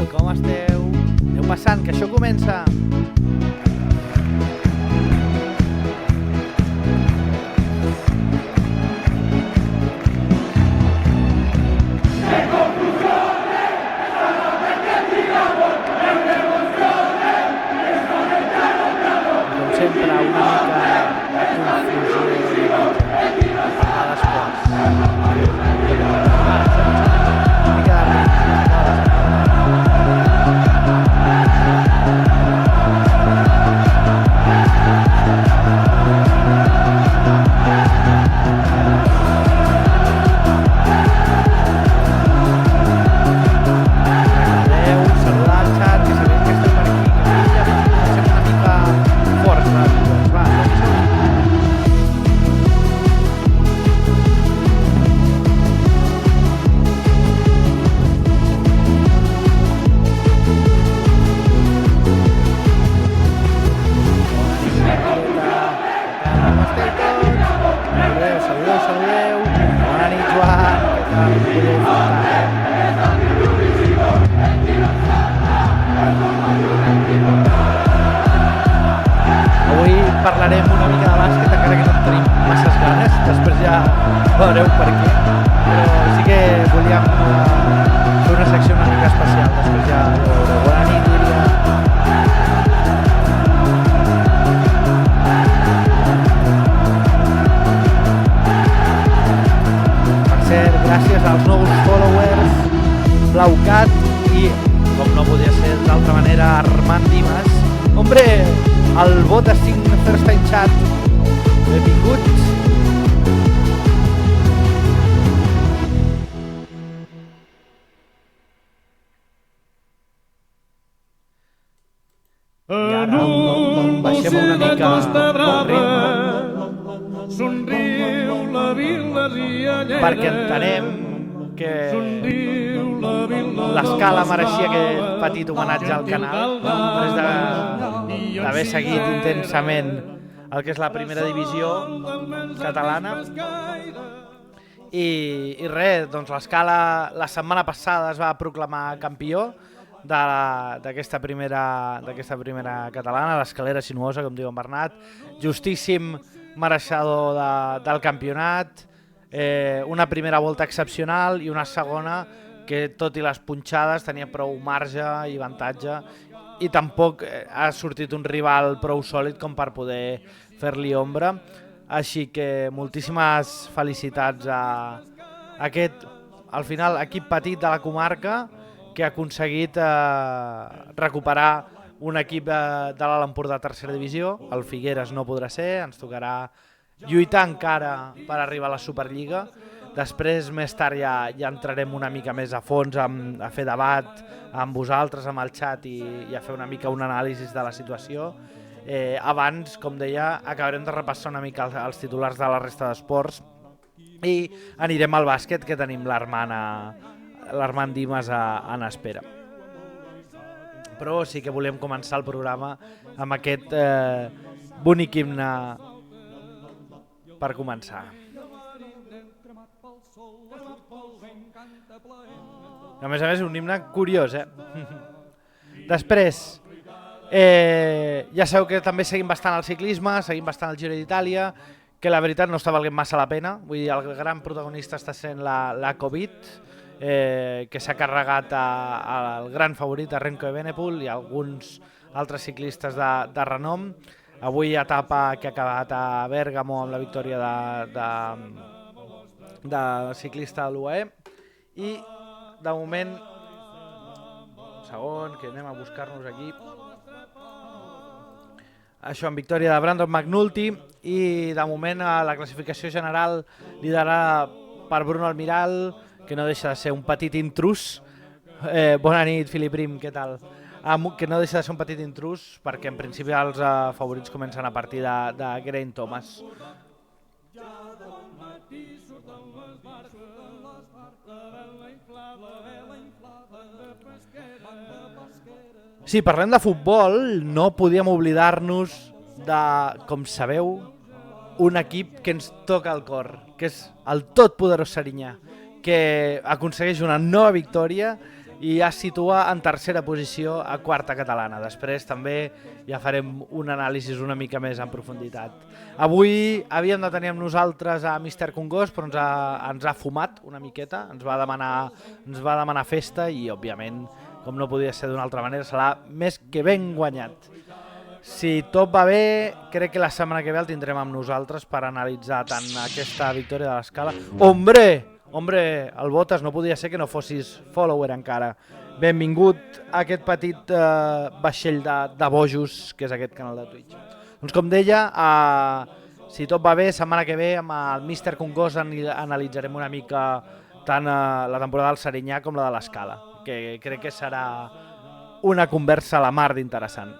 Com esteu? Aneu passant, que això comença. Com sempre, una mica de confusió a l'esports. Parlarem una mica de bàsquet, encara que no en tenim masses ganes, després ja veureu per què, però sí que volíem fer una secció una mica especial, després ja ho veureu. Bona nit, Lídia. Per cert, gràcies als nous followers, Blaucat i, com no podia ser d'altra manera, Armand Dimas. Hombre, el vot a 5 First Time Chat, benvinguts. I ara baixem una mica el ritme, somriu la vila riallera, perquè entenem que l'escala mereixia aquest petit homenatge al canal després d'haver seguit intensament el que és la primera divisió catalana. I res, doncs l'escala la setmana passada es va proclamar campió d'aquesta primera catalana, l'escalera sinuosa, com diu en Bernat, justíssim mereixedor del campionat, una primera volta excepcional i una segona que tot i les punxades tenia prou marge i avantatge i tampoc ha sortit un rival prou sòlid com per poder fer-li ombra. Així que moltíssimes felicitats a aquest, al final, equip petit de la comarca que ha aconseguit recuperar un equip de l'Alt Empordà de tercera divisió. El Figueres no podrà ser, ens tocarà lluitar encara per arribar a la Superliga. Després, més tard, ja entrarem una mica més a fons a fer debat amb vosaltres, amb el xat i a fer una mica un anàlisi de la situació. Abans, com deia, acabarem de repassar una mica els titulars de la resta d'esports i anirem al bàsquet, que tenim l'Armand Dimas en espera. Però sí que volem començar el programa amb aquest bonic himne per començar. A més, un himne curiós, Després, ja sabeu que també seguim bastant el ciclisme, seguim bastant el Giro d'Itàlia, que la veritat no està valent massa la pena. Vull dir, el gran protagonista està sent la Covid, que s'ha carregat al gran favorit, a Remco Evenepoel, i alguns altres ciclistes de renom. Avui etapa que ha acabat a Bèrgamo amb la victòria de ciclista de l'UAE. I de moment, un segon, que anem a buscar-nos aquí. Això, en victòria de Brandon McNulty, i de moment la classificació general liderada per Bruno Almiral, que no deixa de ser un petit intrus. Bona nit, Filip Prim, què tal? Que no deixa de ser un petit intrus, perquè en principi els favorits comencen a partir de Geraint Thomas. Sí, parlem de futbol, no podíem oblidar-nos de, com sabeu, un equip que ens toca el cor, que és el totpoderós Serinyà, que aconsegueix una nova victòria i ja es situa en tercera posició a quarta catalana. Després també ja farem un anàlisi una mica més en profunditat. Avui havíem de tenir amb nosaltres a Mr. Congost, però ens ha fumat una miqueta, ens va demanar festa i, òbviament, com no podia ser d'una altra manera, serà més que ben guanyat. Si tot va bé, crec que la setmana que ve el tindrem amb nosaltres per analitzar tant aquesta victòria de l'Escala. Hombre, el Botes, no podia ser que no fossis follower encara. Benvingut a aquest petit vaixell de bojos que és aquest canal de Twitch. Doncs com deia, si tot va bé, setmana que ve amb el Mr. Congost analitzarem una mica tant la temporada del Serinyà com la de l'Escala, que crec que serà una conversa a la mar d'interessant.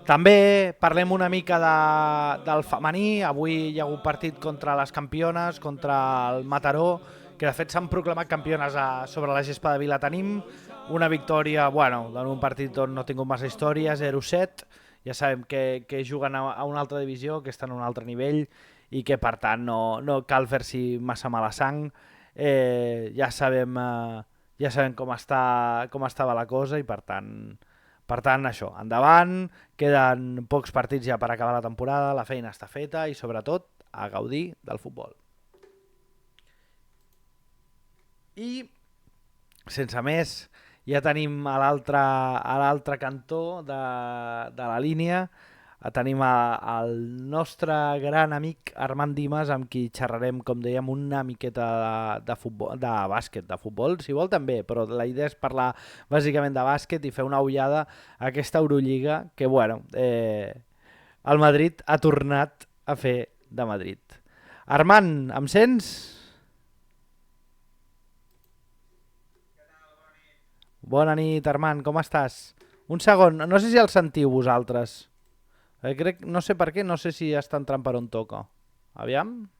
També parlem una mica del femení. Avui hi ha hagut partit contra les campiones, contra el Mataró, que de fet s'han proclamat campiones sobre la gespa de Vilatenim. Una victòria, bueno, en un partit on no ha tingut massa història, 0-7. Ja sabem que juguen a una altra divisió, que estan a un altre nivell i que per tant no cal fer-s'hi massa mala sang. Ja sabem com estava la cosa i per tant, això, endavant, queden pocs partits ja per acabar la temporada, la feina està feta i sobretot a gaudir del futbol. I, sense més, ja tenim a l'altre cantó de la línia, tenim el nostre gran amic Armand Dimas, amb qui xerrarem, com dèiem, una miqueta de futbol, de bàsquet, de futbol, si vol també, però la idea és parlar bàsicament de bàsquet i fer una ullada a aquesta Eurolliga que, bueno, el Madrid ha tornat a fer de Madrid. Armand, em sents? Bona nit, Armand, com estàs? Un segon, no sé si el sentiu vosaltres. Crec, no sé per què, no sé si està entrant per on toca. Aviam.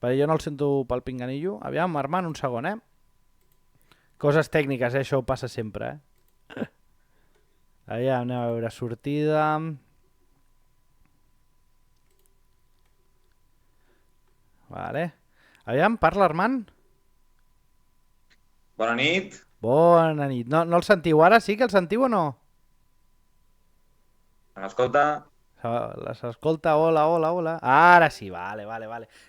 Perquè jo no el sento pel pinganillo. Aviam, Armand, un segon, Coses tècniques, això passa sempre, Aviam, anem a veure, sortida. Vale. Aviam, parla, Armand. Bona nit. Bona nit. No el sentiu ara? Sí que el sentiu o no? Escolta. S'escolta, hola. Ara sí, vale.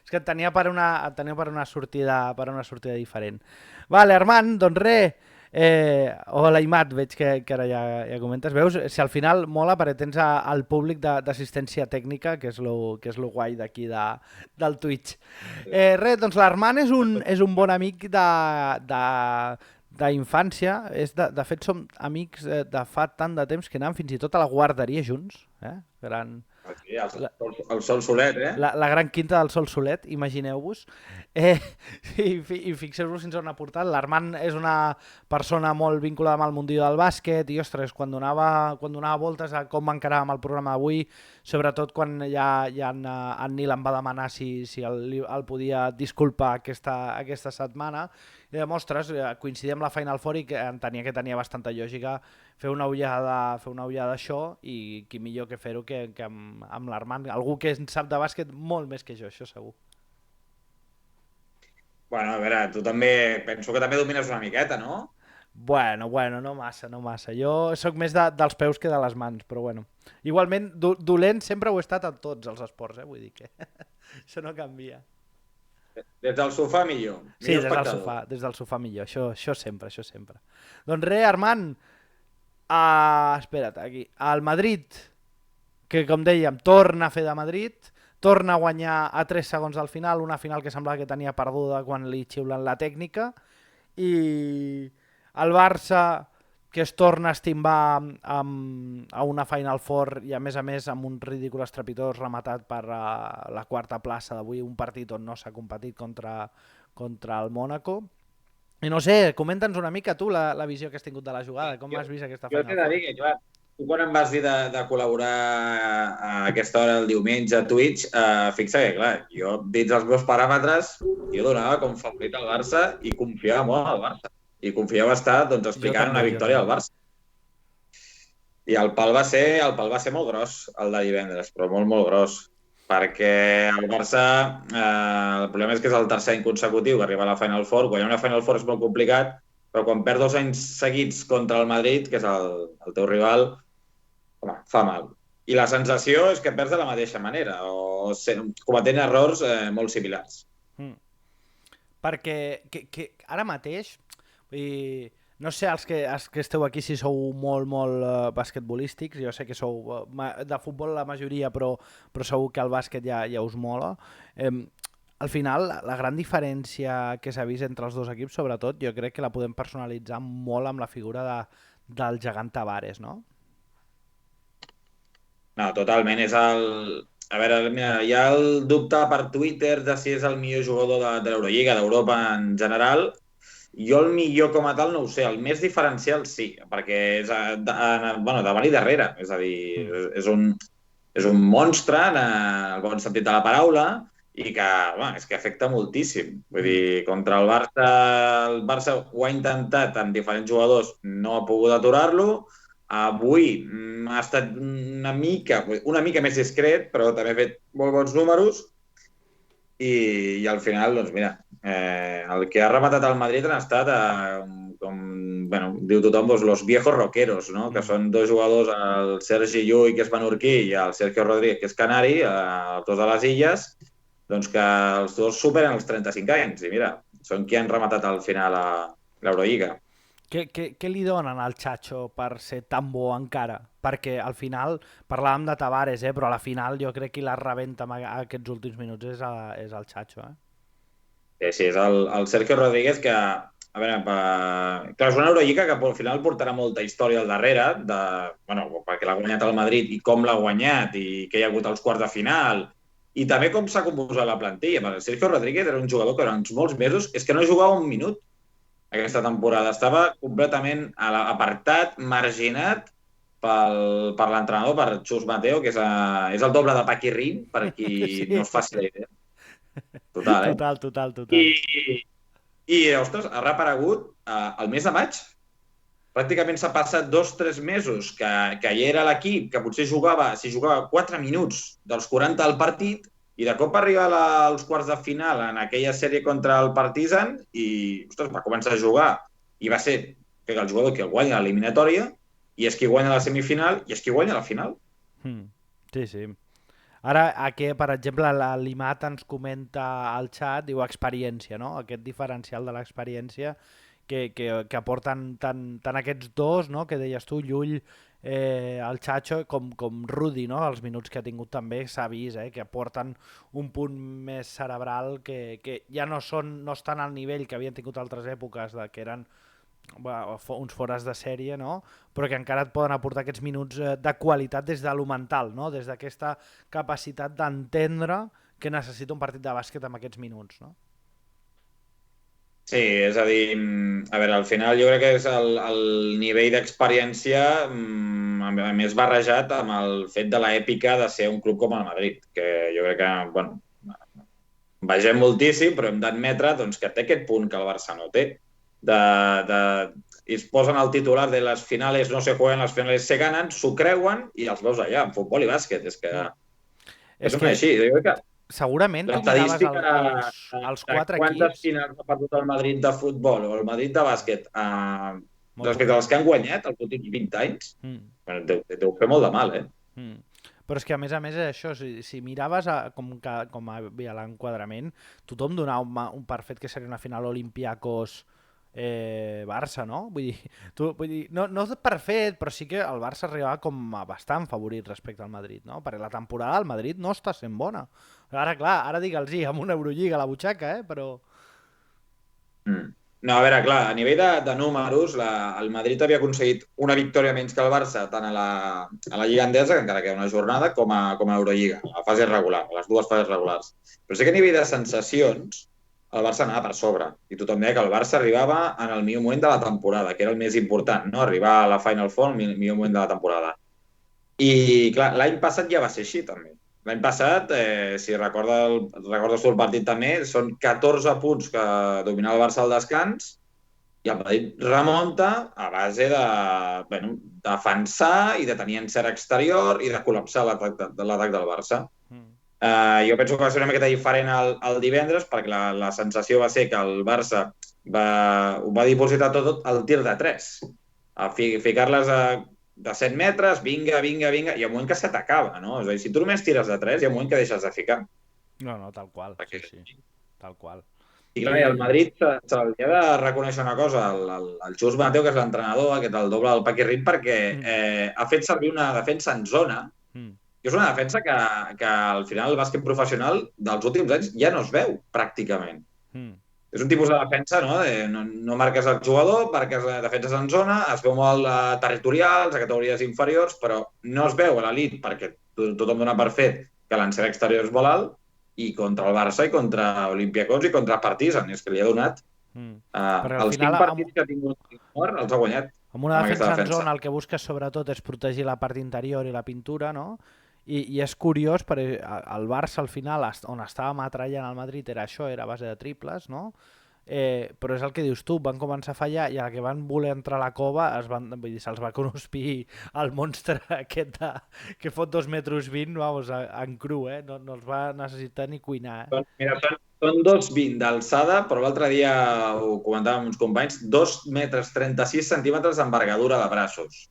És que et tenia per una sortida diferent. Vale, Armand, doncs res. Hola, Imat, veig que ara ja comentes. Veus, si al final mola perquè tens el públic d'assistència tècnica, que és lo guai d'aquí del Twitch. Res, doncs l'Armand és un bon amic d'infància. De fet, som amics de fa tant de temps que anàvem fins i tot a la guarderia junts. Sí, el Sol Solet, La gran quinta del Sol Solet, imagineu-vos. I fixeu-vos fins on ha portat. L'Armand és una persona molt vinculada amb el mundillo del bàsquet i, ostres, quan donava voltes a com encaràvem el programa d'avui, sobretot quan ja en Nil em va demanar si el podia disculpar aquesta setmana, i ostres, coincidir amb la Final Four i que entenia que tenia bastanta lògica fer una ullada d'això, i qui millor que fer-ho que amb l'Armand, algú que en sap de bàsquet molt més que jo, això segur. Bueno, a veure, tu també, penso que també domines una miqueta, no? Bueno, no massa. Jo sóc més dels peus que de les mans, però bueno. Igualment, dolent sempre ho he estat en tots els esports, vull dir que això no canvia. Des del sofà millor. Sí, des del sofà millor, això sempre. Doncs res, Armand, espera't, aquí, el Madrid, que com dèiem, torna a fer de Madrid, torna a guanyar a 3 segons al final, una final que semblava que tenia perduda quan li xiulen la tècnica, i el Barça que es torna a estimbar a una Final Four i a més amb un ridícul estrepitós rematat per la quarta plaça d'avui, un partit on no s'ha competit contra el Mònaco. I no sé, comenta'ns una mica tu la visió que has tingut de la jugada, com has vist aquesta Final Four. Jo t'he de dir que, clar, tu quan em vas dir de col·laborar a aquesta hora el diumenge a Twitch, fixa que, clar, jo dins els meus paràmetres, jo donava com favorit al Barça i confiava molt al Barça. I confiava estar explicant una victòria al Barça. I el pal va ser molt gros, el de divendres, però molt gros. perquè el Barça, el problema és que és el tercer any consecutiu que arriba a la Final Four. Guanyar una Final Four és molt complicat, però quan perd 2 anys seguits contra el Madrid, que és el teu rival, home, fa mal. I la sensació és que perds de la mateixa manera, o cometent errors molt similars. Perquè ara mateix, no sé els que esteu aquí si sou molt basquetbolístics, jo sé que sou de futbol la majoria, però segur que el bàsquet ja us mola. Al final, la gran diferència que s'ha vist entre els dos equips, sobretot, jo crec que la podem personalitzar molt amb la figura del gegant Tavares, no? No, totalment. A veure, mira, hi ha el dubte per Twitter de si és el millor jugador de l'Eurolliga, d'Europa en general. Jo el millor com a tal no ho sé. El més diferencial sí, perquè és davant i darrere. És a dir, és un monstre en el bon sentit de la paraula i que, és que afecta moltíssim. Vull dir, contra el Barça ho ha intentat amb diferents jugadors, no ha pogut aturar-lo. Avui ha estat una mica més discret, però també ha fet molt bons números i al final, doncs mira, el que ha rematat el Madrid han estat, diu tothom, los viejos rockeros, no? Que són dos jugadors, el Sergi Llull, que és menorquí, i el Sergio Rodríguez, que és canari, els dos de les Illes, doncs que els dos superen els 35 anys. I mira, són qui han rematat al final a l'Eurolliga. Què li donen al Chacho per ser tan bo encara? Perquè al final, parlàvem de Tavares, però a la final jo crec que qui la rebenta aquests últims minuts és el Chacho. Sí, és el Sergio Rodríguez que, a veure, clar, és una Eurolliga que al final portarà molta història al darrere, perquè l'ha guanyat el Madrid i com l'ha guanyat i què hi ha hagut als quarts de final i també com s'ha composat la plantilla. El Sergio Rodríguez era un jugador que durant molts mesos és que no jugava un minut aquesta temporada. Estava completament apartat, marginat per l'entrenador, per Chus Mateo, que és el doble de Paquirrin, per qui no es faci la idea. Total, Total. I, ostres, ha reaparegut el mes de maig. Pràcticament s'ha passat 2-3 mesos que hi era l'equip, que potser jugava 4 minuts dels 40 del partit, i de cop arriba als quarts de final en aquella sèrie contra el Partizan i, ostres, va començar a jugar. I va ser el jugador que guanya l'eliminatòria, i és qui guanya la semifinal, i és qui guanya la final. Sí. Ara, aquí, per exemple, l'Imat ens comenta al xat, diu experiència, no? Aquest diferencial de l'experiència que aporten tant aquests dos, no? Que deies tu, Llull, el Chacho, com Rudi, no? Els minuts que ha tingut també s'ha vist, que aporten un punt més cerebral que ja no estan al nivell que havien tingut altres èpoques, que eren uns fores de sèrie, no? Però que encara et poden aportar aquests minuts de qualitat des de lo mental, no? Des d'aquesta capacitat d'entendre que necessita un partit de bàsquet amb aquests minuts, no? Sí, és a dir, a veure, al final jo crec que és el nivell d'experiència a més barrejat amb el fet de l'èpica de ser un club com el Madrid, que jo crec que, vegem moltíssim, però hem d'admetre que té aquest punt que el Barça no té. I es posen el titular de les finales no se jueguen, les finales se ganen, s'ho creuen i els veus allà, en futbol i bàsquet. És que així. Jo crec que segurament tu miraves els 4 equips... Quantes finals ha perdut el Madrid de futbol o el Madrid de bàsquet respecte als que han guanyat els últims 20 anys? Deu fer molt de mal, Però és que a més és això, si miraves com havia l'enquadrament, tothom donava un per fet que seria una final Olympiacos Barça, no? Vull dir, no per fet, però sí que el Barça arribava com bastant favorit respecte al Madrid, no? Perquè la temporada al Madrid no està sent bona. Ara digue'ls-hi, amb una Eurolliga a la butxaca, però... No, a veure, clar, a nivell de números, el Madrid havia aconseguit una victòria menys que el Barça, tant a la Lliga Endesa, que encara queda una jornada, com a Eurolliga, a la fase regular, a les dues fases regulars. Però sí que a nivell de sensacions, el Barça anava per sobre. I tothom deia que el Barça arribava en el millor moment de la temporada, que era el més important, no? Arribar a la Final Four, el millor moment de la temporada. I, clar, l'any passat ja va ser així, també. L'any passat, si recordes tu el partit també, són 14 punts que dominava el Barça al descans i el Madrid remunta a base de defensar i de tenir encert exterior i de col·lapsar l'atac del Barça. Jo penso que va ser una miqueta diferent el divendres, perquè la sensació va ser que el Barça ho va dipositar tot al tir de 3. A ficar-les de 7 metres, vinga, vinga, vinga, i hi ha un moment que s'atacava, no? És a dir, si tu només tires de 3, hi ha un moment que deixes de ficar. No, tal qual, Perquè... sí, tal qual. I clar, el Madrid se li ha de reconèixer una cosa, el Xus Mateu, que és l'entrenador, aquest el doble del Paquirrin, perquè ha fet servir una defensa en zona, que és una defensa que al final el bàsquet professional dels últims anys ja no es veu, pràcticament. És un tipus de defensa, no? No marques el jugador, marques defenses en zona, es veu molt territorials, a categories inferiors, però no es veu a l'elit perquè tothom dona per fet que l'encert exterior és molt alt, i contra el Barça i contra Olympiacos i contra Partizan, és que li ha donat els 5 partits que ha tingut els ha guanyat. Amb una defensa en zona el que busques sobretot és protegir la part interior i la pintura, no? I és curiós, perquè el Barça al final, on estava matrallant el Madrid era això, era a base de triples, no? Però és el que dius tu, van començar a fallar i a la que van voler entrar a la cova se'ls va conspir el monstre aquest que fot 2,20 metres, vamos, en cru, no els va necessitar ni cuinar. Mira, són 2,20 d'alçada, però l'altre dia ho comentàvem amb uns companys, 2,36 metres d'envergadura de braços.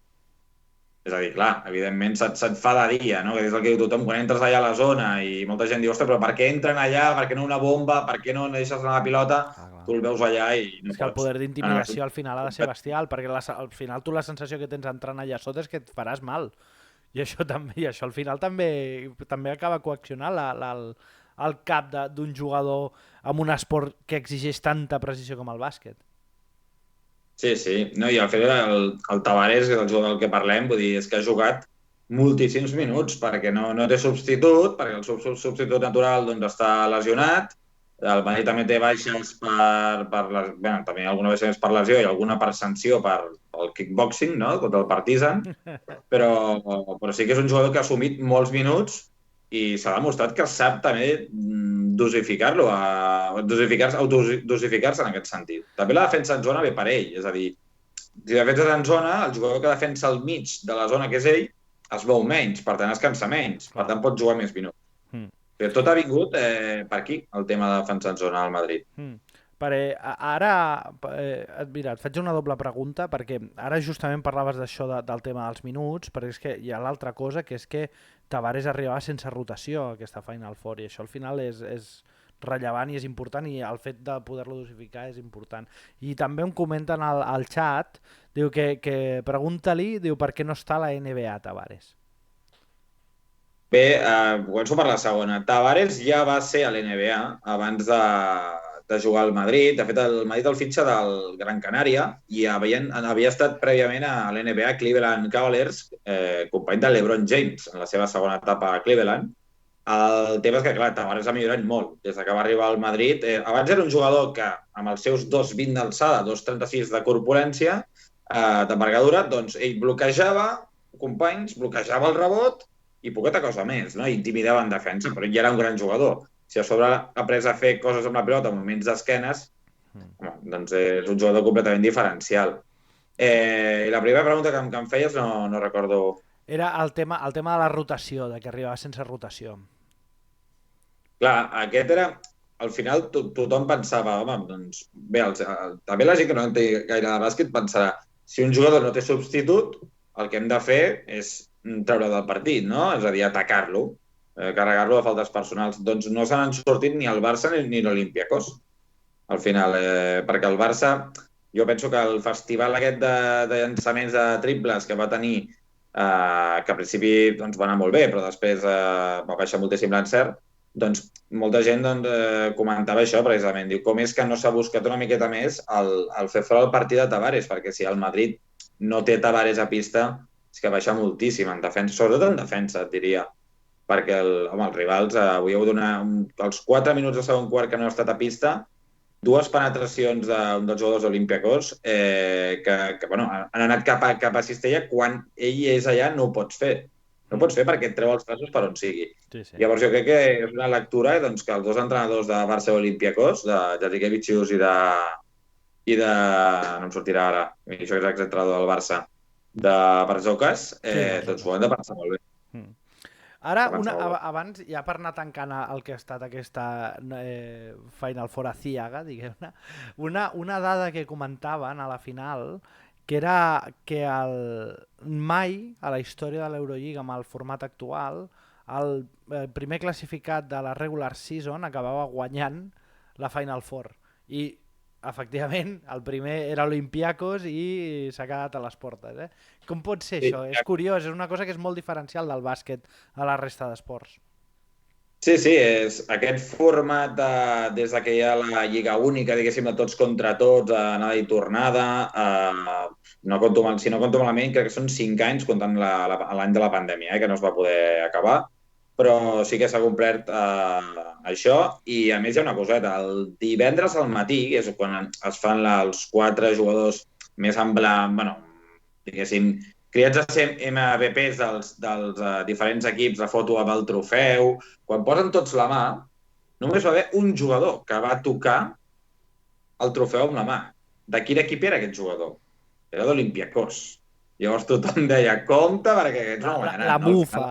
És a dir, clar, evidentment se't fa de dia, no? Que és el que diu tothom, quan entres allà a la zona i molta gent diu, ostres, però per què entren allà, per què no una bomba, per què no deixes anar la pilota, tu el veus allà i no pots. És que el poder d'intimidació al final ha de ser bestial, perquè al final tu la sensació que tens entrant allà sota és que et faràs mal. I això al final també acaba coaccionant el cap d'un jugador amb un esport que exigeix tanta precisió com el bàsquet. Sí, sí. No, i al final el Tavares, que és el jugador del que parlem, vull dir, és que ha jugat moltíssims minuts perquè no té substitut, perquè el substitut natural doncs, està lesionat, el Madrid també té baixes també alguna vegada més per lesió i alguna per sanció pel kickboxing, no?, contra el Partizan, però sí que és un jugador que ha assumit molts minuts i s'ha demostrat que sap també dosificar-lo, autodosificar-se en aquest sentit. També la defensa en zona ve per ell, és a dir, si defenses en zona, el jugador que defensa al mig de la zona que és ell es veu menys, per tant es cansa menys, per tant pot jugar més minuts. Però tot ha vingut per aquí, el tema de defensa en zona al Madrid. Ara, mira, et faig una doble pregunta, perquè ara justament parlaves d'això del tema dels minuts, però és que hi ha l'altra cosa, que és que Tavares arribava sense rotació a aquesta Final Four, i això al final és rellevant i és important, i el fet de poder-lo dosificar és important. I també em comenten al xat, diu que pregunta-li, diu, per què no està a la NBA, Tavares? Bé, començo per la segona. Tavares ja va ser a l'NBA abans de jugar al Madrid. De fet, el Madrid el fitxa del Gran Canària i havia estat prèviament a l'NBA Cleveland Cavaliers, company de LeBron James en la seva segona etapa a Cleveland. El tema és que, clar, Tavares ha millorat molt des que va arribar al Madrid. Abans era un jugador que, amb els seus 2,20 d'alçada, 2,36 de corpulència, d'envergadura, doncs ell bloquejava companys, bloquejava el rebot i poqueta cosa més, no? Intimidava en defensa, però ja era un gran jugador. Si a sobre ha après a fer coses amb la pilota en moments d'esquenes, doncs és un jugador completament diferencial. I la primera pregunta que em feies no recordo... Era el tema de la rotació, de que arribava sense rotació. Clar, aquest era... Al final tothom pensava, home, doncs... Bé, també la gent que no en té gaire de bàsquet pensarà, si un jugador no té substitut, el que hem de fer és treure del partit, no? És a dir, atacar-lo, carregar-lo de faltes personals. Doncs no se n'han sortit ni el Barça ni l'Olympiacos, al final, perquè el Barça, jo penso que el festival aquest de llançaments de triples que va tenir, que al principi doncs, va anar molt bé, però després va baixar moltíssim l'encert, doncs molta gent comentava això precisament. Diu, com és que no s'ha buscat una miqueta més el fer fora el partit de Tavares, perquè si el Madrid no té Tavares a pista, és que baixa moltíssim en defensa, sobretot en defensa, et diria, perquè els rivals avui heu donat els 4 minuts de segon quart que no ha estat a pista, 2 penetracions d'un dels jugadors d'Olympiacos que han anat cap a cistella quan ell és allà, no ho pots fer. No ho pots fer perquè et treu els braços per on sigui. Sí. Llavors jo crec que és una lectura doncs, que els dos entrenadors de Barça i Olympiacos, de Jasikevičius i de... no em sortirà ara, això és exentrenador del Barça, de Barzocas, doncs ho han de pensar molt bé. Ara, Començava bé. abans, ja per anar tancant el que ha estat aquesta Final Four aciaga, diguem-ne, una dada que comentaven a la final, que era que mai a la història de l'Eurolliga amb el format actual, el primer classificat de la regular season acabava guanyant la Final Four. I efectivament, el primer era Olympiacos i s'ha quedat a les portes. Com pot ser Sí, això? És curiós, és una cosa que és molt diferencial del bàsquet a la resta d'esports. sí, és aquest format des de que hi ha la Lliga Única, diguéssim, de tots contra tots, anada i tornada, si no compto malament, crec que són 5 anys comptant l'any de la pandèmia, que no es va poder acabar, però sí que s'ha complert això, i a més hi ha una coseta, el divendres al matí, que és quan es fan els 4 jugadors més bueno, diguéssim, criats a ser MVPs dels diferents equips, la foto amb el trofeu, quan posen tots la mà, només va haver un jugador que va tocar el trofeu amb la mà. De quin equip era aquest jugador? Era d'Olympiacos. Llavors tothom deia, compte perquè aquests no guanyaran.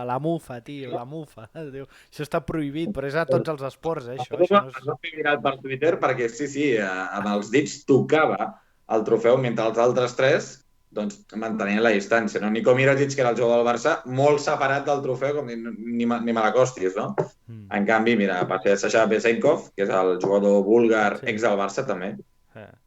La mufa, tio, la mufa. Diu, això està prohibit, però és a tots els esports, això. Es va fer viral per Twitter perquè sí, amb els dits tocava el trofeu mentre els altres 3 doncs mantenien la distància. No? Niko Mirotic, que era el jugador del Barça, molt separat del trofeu, com ni me l'acostis, no? En canvi, mira, va ser Sasha Besenkov, que és el jugador búlgar, ex del Barça també,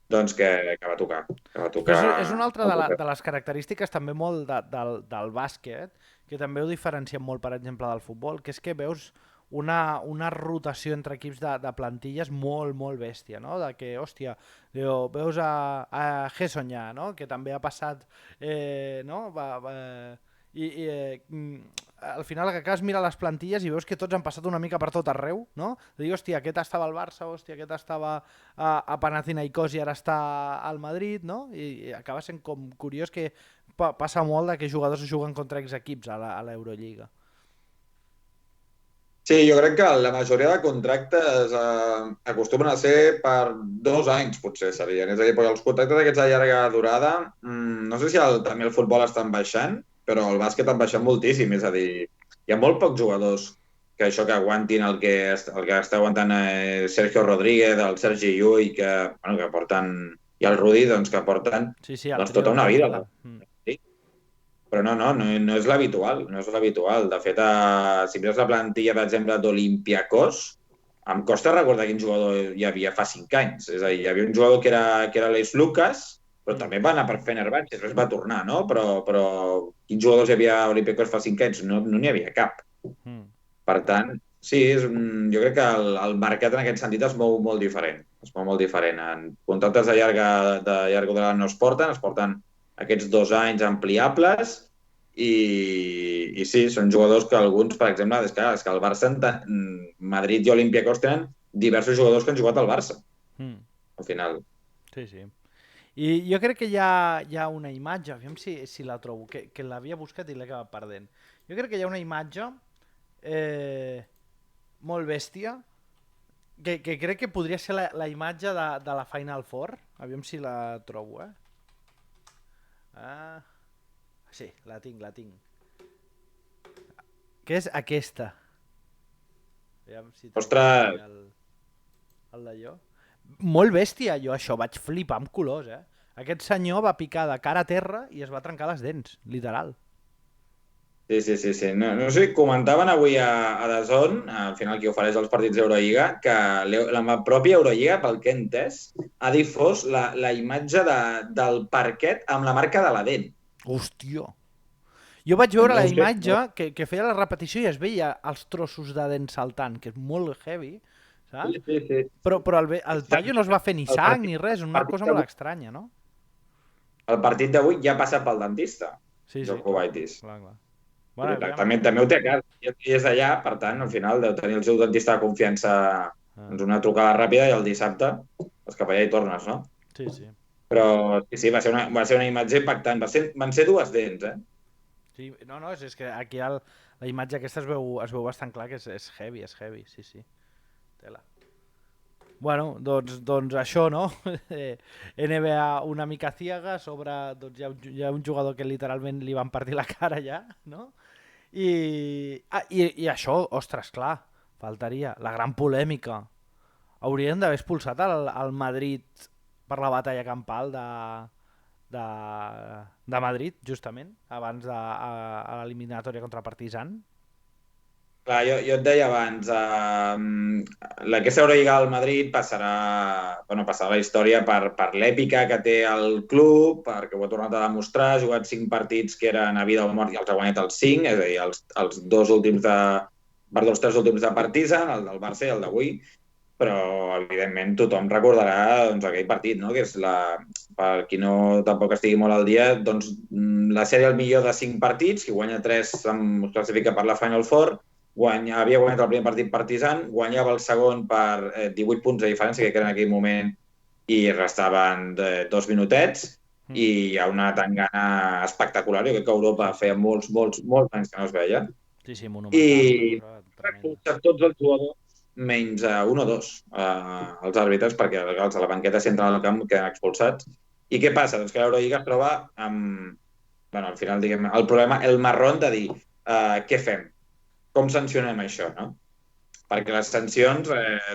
doncs que va tocar. Però és una altra de les característiques també molt del bàsquet, que també ho diferencien molt, per exemple, del futbol, que és que veus una rotació entre equips de plantilles molt, molt bèstia, no? De que, hòstia, veus a Hessonya, no? Que també ha passat, no? Al final que acabes mirant les plantilles i veus que tots han passat una mica per tot arreu, no? De dir, hòstia, aquest estava al Barça, hòstia, aquest estava a Panathinaikos i ara està al Madrid, no? I acaba sent com curiós que passa molt de que jugadors juguen contra exequips a l'Eurolliga. Sí, jo crec que la majoria de contractes acostumen a ser per 2 anys, potser serien. És a dir, perquè els contractes aquests de llarga durada, no sé si també el futbol estan baixant, però el bàsquet han baixat moltíssim. És a dir, hi ha molt pocs jugadors que aguantin el que està aguantant Sergio Rodríguez, el Sergi Llull, que porten, i el Rudi, doncs, que porten tota una vida. Però no és l'habitual, no és l'habitual. De fet, si mires la plantilla, per exemple, d'Olympiacos, em costa recordar quin jugador hi havia fa 5 anys. És a dir, hi havia un jugador que era l'Eix Lucas, però també va anar per Fenerbahçe, després va tornar, no? Però quins jugadors hi havia a Olympiacos fa 5 anys? No n'hi havia cap. Per tant, sí, jo crec que el mercat en aquest sentit es mou molt diferent. Es mou molt diferent. En contractes de llarga durada no es porten aquests 2 anys ampliables i sí, són jugadors que alguns, per exemple, és que el Barça, Madrid i Olympiacos tenen diversos jugadors que han jugat al Barça, al final. Sí. I jo crec que hi ha una imatge, aviam si la trobo, que l'havia buscat i l'he acabat perdent. Jo crec que hi ha una imatge molt bèstia, que crec que podria ser la imatge de la Final Four. Aviam si la trobo, sí, la tinc. Que és aquesta. Aviam si Ostres! El d'allò. Molt bèstia, jo això vaig flipar amb colors, Aquest senyor va picar de cara a terra i es va trencar les dents, literal. Sí. No sé, comentaven avui a DAZN, al final qui ofereix els partits d'Eurolliga, que la pròpia Eurolliga, pel que he entès, ha difós la imatge del parquet amb la marca de la dent. Hòstia! Jo vaig veure la imatge que feia la repetició i es veia els trossos de dent saltant, que és molt heavy, saps? Sí. Però el tallo no es va fer ni sang ni res, una cosa molt estranya, no? El partit d'avui ja ha passat pel dentista, Jokubaitis. Clar. Bueno, també ho té a casa. I és d'allà, per tant, al final deu tenir el seu dentista de confiança una trucada ràpida i el dissabte vas cap allà i tornes, no? Sí. Però sí, va ser una imatge impactant. Van ser 2 dents, Sí, no, és que aquí la imatge aquesta es veu bastant clar que és heavy, sí. Tela. Bueno, doncs això, no? NBA una mica ciega, sobre doncs hi ha un jugador que literalment li van partir la cara ja, no? I això, ostres, clar, faltaria. La gran polèmica. Haurien d'haver expulsat el Madrid per la batalla campal de, de Madrid, justament, abans a l'eliminatòria contra Partizan. Clar, jo et deia abans, aquesta Eurolliga al Madrid passarà a la història per l'èpica que té el club, perquè ho ha tornat a demostrar, ha jugat 5 partits que eren a vida o mort i els ha guanyat els 5, és a dir, els 2 últims els 3 últims de Partizan, el del Barça i el d'avui, però evidentment tothom recordarà doncs, aquell partit, no? Que és per qui no tampoc estigui molt al dia, doncs, la sèrie al millor de 5 partits, qui guanya 3 es classifica per la Final Four, havia guanyat el primer partit Partizan, guanyava el segon per 18 punts de diferència, que era en aquell moment, i restaven 2 minutets, i hi ha una tangana espectacular. Jo crec que a Europa feia molts anys que no es veia. Sí, monumental. I tots els jugadors, menys un o dos, els àrbitres, perquè a la banqueta central del camp queden expulsats. I què passa? Doncs que l'Eurolliga es troba amb, al final, diguem, el problema, el marrón de dir què fem? Com sancionem això, no? Perquè les sancions,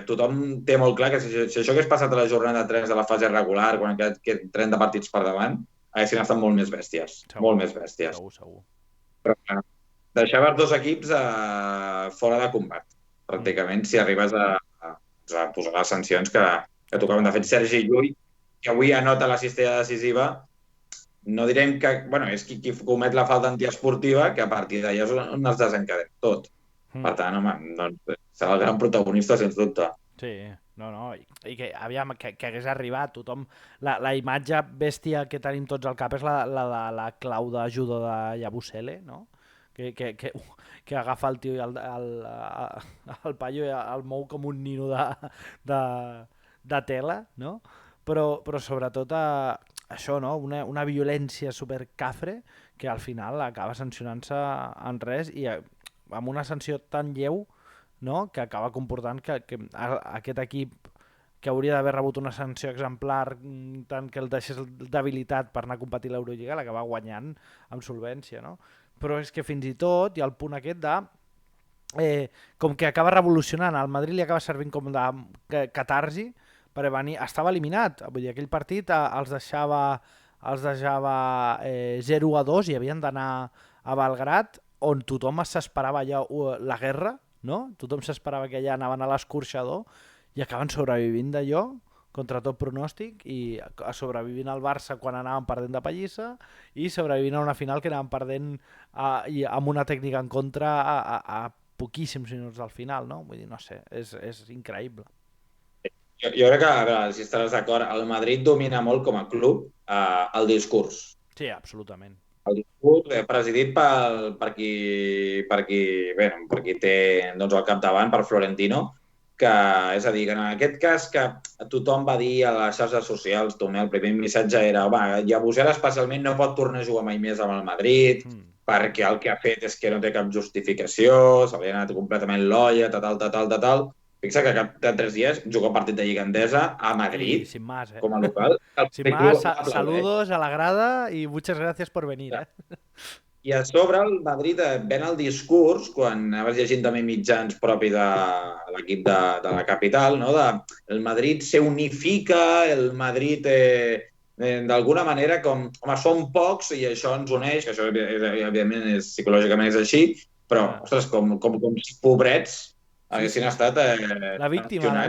tothom té molt clar que si això hagués passat a la jornada 3 de la fase regular, quan queden 30 partits per davant, haguessin estat molt més bèsties. Molt més bèsties. Segur. Però deixava els dos equips fora de combat, pràcticament, si arribes a posar les sancions que tocaven. De fet, Sergi Llull, que avui anota la cistella decisiva, no direm que... és qui comet la falta antiesportiva, que a partir d'allà és on es desencadena tot. Per tant, home, doncs, serà el gran protagonista, sens dubte. Sí, i que, aviam, que hagués arribat tothom... La imatge bèstia que tenim tots al cap és la de la clau de judo de Yabusele, no? Que agafa el tio i el paio i el mou com un nino de tela, no? Però sobretot això, no? Una violència supercafre que al final acaba sancionant-se en res i amb una sanció tan lleu, no? Que acaba comportant que aquest equip que hauria d'haver rebut una sanció exemplar tant que el deixés debilitat per anar a competir l'Eurolliga, l'acaba guanyant amb solvència, no? Però és que fins i tot hi ha el punt aquest de com que acaba revolucionant, al Madrid li acaba servint com de catarsi, perquè estava eliminat, vull dir, aquell partit els deixava 0-2 i havien d'anar a Belgrat, on tothom s'esperava allà la guerra, no? Tothom s'esperava que allà anaven a l'escorxador i acaben sobrevivint d'allò contra tot pronòstic i sobrevivint al Barça quan anaven perdent de pallissa i sobrevivint a una final que anaven perdent i amb una tècnica en contra a poquíssims minuts del final, no? Vull dir, no sé, és increïble. Jo crec que, a veure, si estaràs d'acord, el Madrid domina molt com a club el discurs. Sí, absolutament. El discurs presidit per qui té doncs, al capdavant, per Florentino, que, és a dir, que en aquest cas que tothom va dir a les xarxes socials, el primer missatge era Yabusele especialment no pot tornar a jugar mai més amb el Madrid, perquè el que ha fet és que no té cap justificació, se li ha anat completament l'olla, tal. Fixa que cap de 3 dies juga partit de Lliga Endesa a Madrid, sin más, com a local. Sin más, saludos a la grada y muchas gracias por venir. I a sobre el Madrid ven el discurs, quan anaves llegint també mitjans propi de l'equip de la capital, no? El Madrid se unifica, el Madrid d'alguna manera com, home, som pocs i això ens uneix, que això evidentment psicològicament és així, però, ostres, com si pobrets haguessin estat la víctima,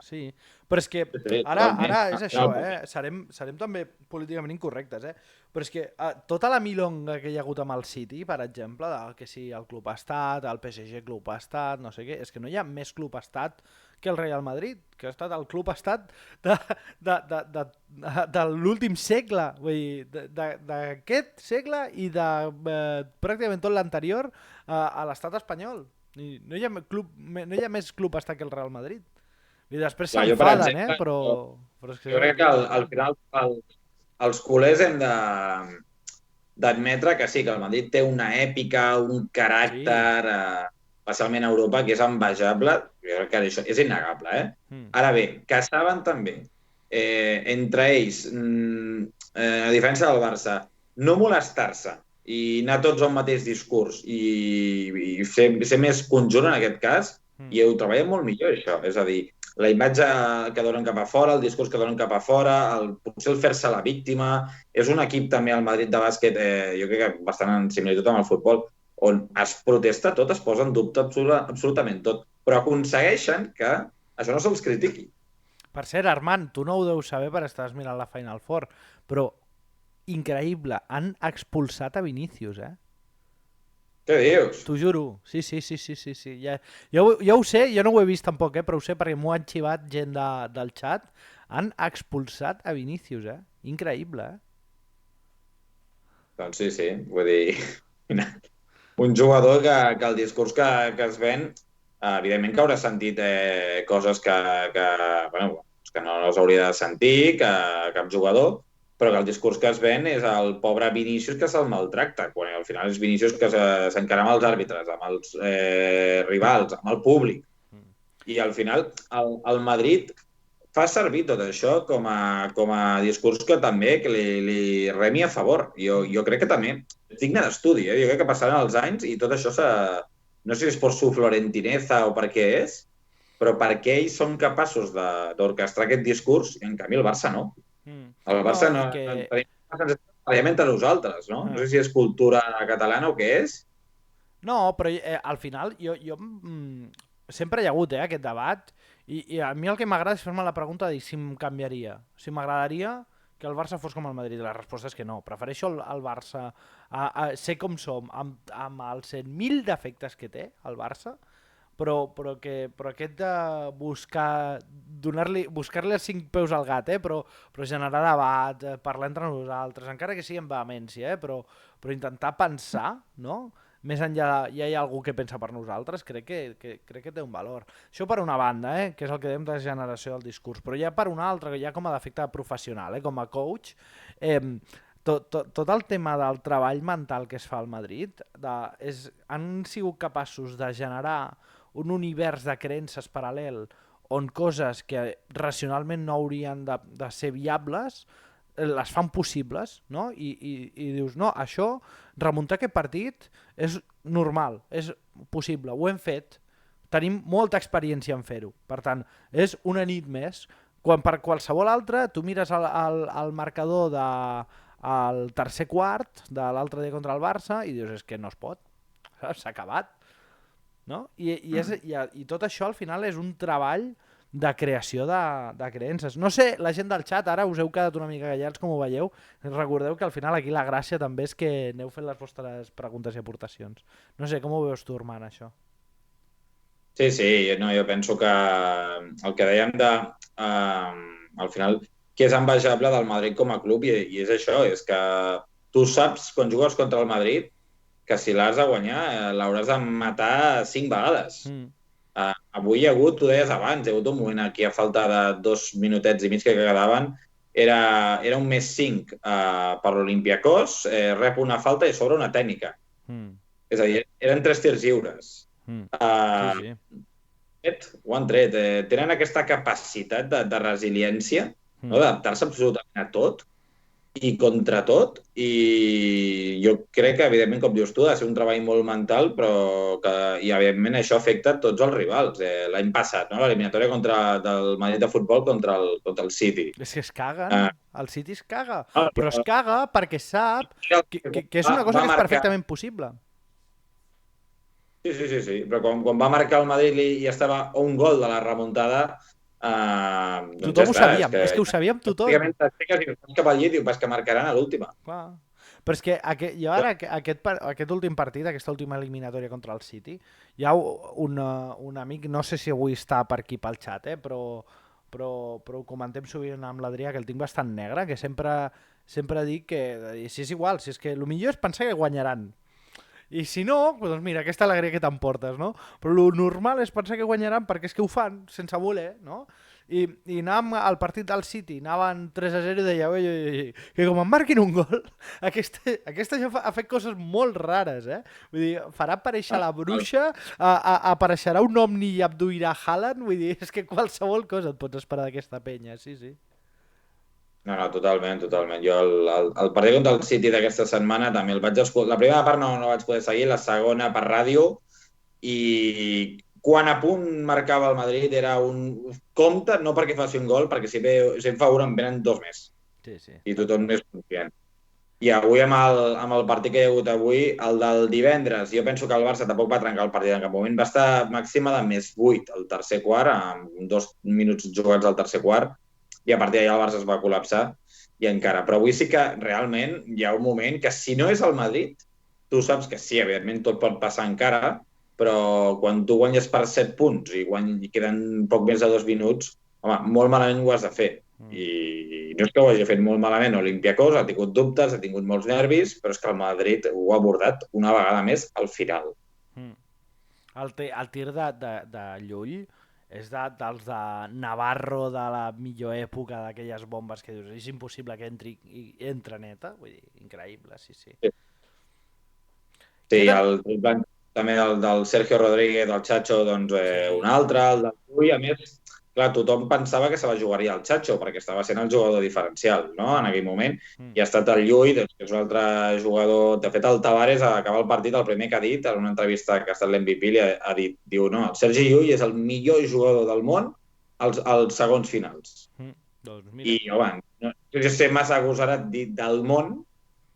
sí. Però és que ara és això, serem també políticament incorrectes, però és que tota la milonga que hi ha hagut amb el City, per exemple, que si el club estat, el PSG club estat, no sé què, és que no hi ha més club estat que el Real Madrid, que ha estat el club estat de l'últim segle, vull dir, d'aquest segle i de pràcticament tot l'anterior a l'estat espanyol. No hi ha més club estat que el Real Madrid. I després s'enfaden, però és que... Jo crec que al final els culers hem d'admetre que sí, que el Madrid té una èpica, un caràcter, especialment a Europa, que és envejable. Jo crec que això és innegable, Ara bé, que saben també, entre ells, a diferència del Barça, no molestar-se i anar tots a un mateix discurs i ser més conjunt en aquest cas, i ho treballem molt millor, això. És a dir, la imatge que donen cap a fora, el discurs que donen cap a fora, potser el fer-se la víctima. És un equip també, el Madrid de bàsquet, jo crec que bastant en similitud amb el futbol, on es protesta tot, es posa en dubte absolutament tot, però aconsegueixen que això no se'ls critiqui. Per cert, Armand, tu no ho deus saber per estàs mirant la Final Four, però increïble, han expulsat a Vinícius, Què dius? T'ho juro, sí. Ja ho sé, jo no ho he vist tampoc, però ho sé perquè m'ho han xivat gent del xat. Han expulsat a Vinícius, Increïble, Doncs sí, vull dir... un jugador que el discurs que es ven, evidentment que haurà sentit coses que no les hauria de sentir cap jugador, però que el discurs que es ven és el pobre Vinícius que se'l maltracta, quan al final és Vinícius que s'encara amb els àrbitres, amb els rivals, amb el públic. I al final el Madrid fa servir tot això com a discurs que també que li remi a favor. Jo crec que també és digne d'estudi. Jo crec que passaran els anys i tot això no sé si és per su florentineza o per què és, però per què ells són capaços d'orquestrar aquest discurs i en canvi el Barça no. El Barça no tenim parellament entre nosaltres, no? No sé si és cultura catalana o què és. No, però al final jo sempre hi ha hagut aquest debat i a mi el que m'agrada és fer-me la pregunta de si em canviaria, si m'agradaria que el Barça fos com el Madrid. La resposta és que no. Prefereixo el Barça a ser com som, amb els 100.000 defectes que té el Barça, però aquest de buscar-li els 5 peus al gat, però generar debat, parlar entre nosaltres, encara que sigui amb vehemència, però intentar pensar, no? Més enllà hi ha algú que pensa per nosaltres, crec que té un valor. Això per una banda, que és el que dèiem de generació del discurs, però ja per una altra, ja com a defecte professional, com a coach, tot el tema del treball mental que es fa al Madrid, han sigut capaços de generar un univers de creences paral·lel on coses que racionalment no haurien de ser viables les fan possibles, no? I dius, no, això, remuntar aquest partit és normal, és possible, ho hem fet, tenim molta experiència en fer-ho, per tant, és una nit més, quan per qualsevol altra tu mires el marcador del tercer quart de l'altre dia contra el Barça i dius, és que no es pot, s'ha acabat. No? I tot això al final és un treball de creació de creences. No sé, la gent del xat, ara us heu quedat una mica callats com ho veieu, recordeu que al final aquí la gràcia també és que aneu fent les vostres preguntes i aportacions. No sé, com ho veus tu, Armand, això? Sí, jo penso que el que dèiem al final, que és envejable del Madrid com a club i és això, és que tu saps quan jugues contra el Madrid que si l'has de guanyar l'hauràs de matar 5 vegades. Avui hi ha hagut, tu deies abans, hi ha hagut un moment aquí a falta de 2 minutets i mig que quedaven, era un més 5 per l'Olympiacos, rep una falta i sobre una tècnica. És a dir, eren 3 tirs lliures. Sí. Ho han tret. Tenen aquesta capacitat de resiliència, no? D'adaptar-se absolutament a tot i contra tot, i jo crec que, evidentment, com dius tu, ha de ser un treball molt mental, però i, evidentment, això afecta tots els rivals. L'any passat, no? L'eliminatòria del Madrid de futbol contra el City. És que es caguen, el City es caga, però es caga perquè sap que és una cosa que és perfectament possible. Sí, però quan va marcar el Madrid i estava a un gol de la remuntada, tothom ho sabíem, és que ho sabíem tothom. Cap al llit i vas que marcaran a l'última. Però és que jo ara aquest últim partit, aquesta última eliminatòria contra el City, hi ha un amic, no sé si avui està per aquí pel xat, però ho comentem sovint amb l'Adrià, que el tinc bastant negre, que sempre dic que si és igual, si és que el millor és pensar que guanyaran. I si no, doncs mira, aquesta alegria que t'emportes, no? Però el normal és pensar que guanyaran perquè és que ho fan sense voler, no? I anàvem al partit del City, anaven 3-0 i deia, que com em marquin un gol, aquesta ja ha fet coses molt rares, Vull dir, farà aparèixer la bruixa, apareixerà un Omni i abduirà Haaland, vull dir, és que qualsevol cosa et pots esperar d'aquesta penya, sí. No, totalment, totalment. Jo el partit contra el City d'aquesta setmana també el vaig escoltar. La primera part no vaig poder seguir, la segona per ràdio, i quan a punt marcava el Madrid era un compte, no perquè faci un gol, perquè si en fa un en venen dos més. Sí, sí. I tothom més confiant. I avui, amb el partit que hi ha hagut avui, el del divendres, jo penso que el Barça tampoc va trencar el partit en cap moment, va estar màxima de +8 al tercer quart, amb 2 minuts jugats al tercer quart, i a partir d'allà el Barça es va col·lapsar i encara. Però avui sí que realment hi ha un moment que si no és el Madrid, tu saps que sí, evidentment tot pot passar encara, però quan tu guanyes per 7 punts i queden poc més de 2 minuts, home, molt malament ho has de fer. I no és que ho hagi fet molt malament Olympiacos, ha tingut dubtes, ha tingut molts nervis, però és que el Madrid ho ha abordat una vegada més al final. El tir de Llull és dels de Navarro de la millor època, d'aquelles bombes que dius, és impossible que entra neta, vull dir, increïble, sí. Sí, el també del Sergio Rodríguez, del Chacho, doncs un altre, el del Llull, a més, clar, tothom pensava que se la jugaria el Chacho, perquè estava sent el jugador diferencial, no?, en aquell moment, i ha estat el Llull, doncs, que és un altre jugador. De fet, el Tavares, a acabar el partit, el primer que ha dit, en una entrevista que ha estat l'MVP, ha dit, diu, no, el Sergi Llull és el millor jugador del món als segons finals. Doncs mira. I, home, no sé si ser massa agosarat dir del món,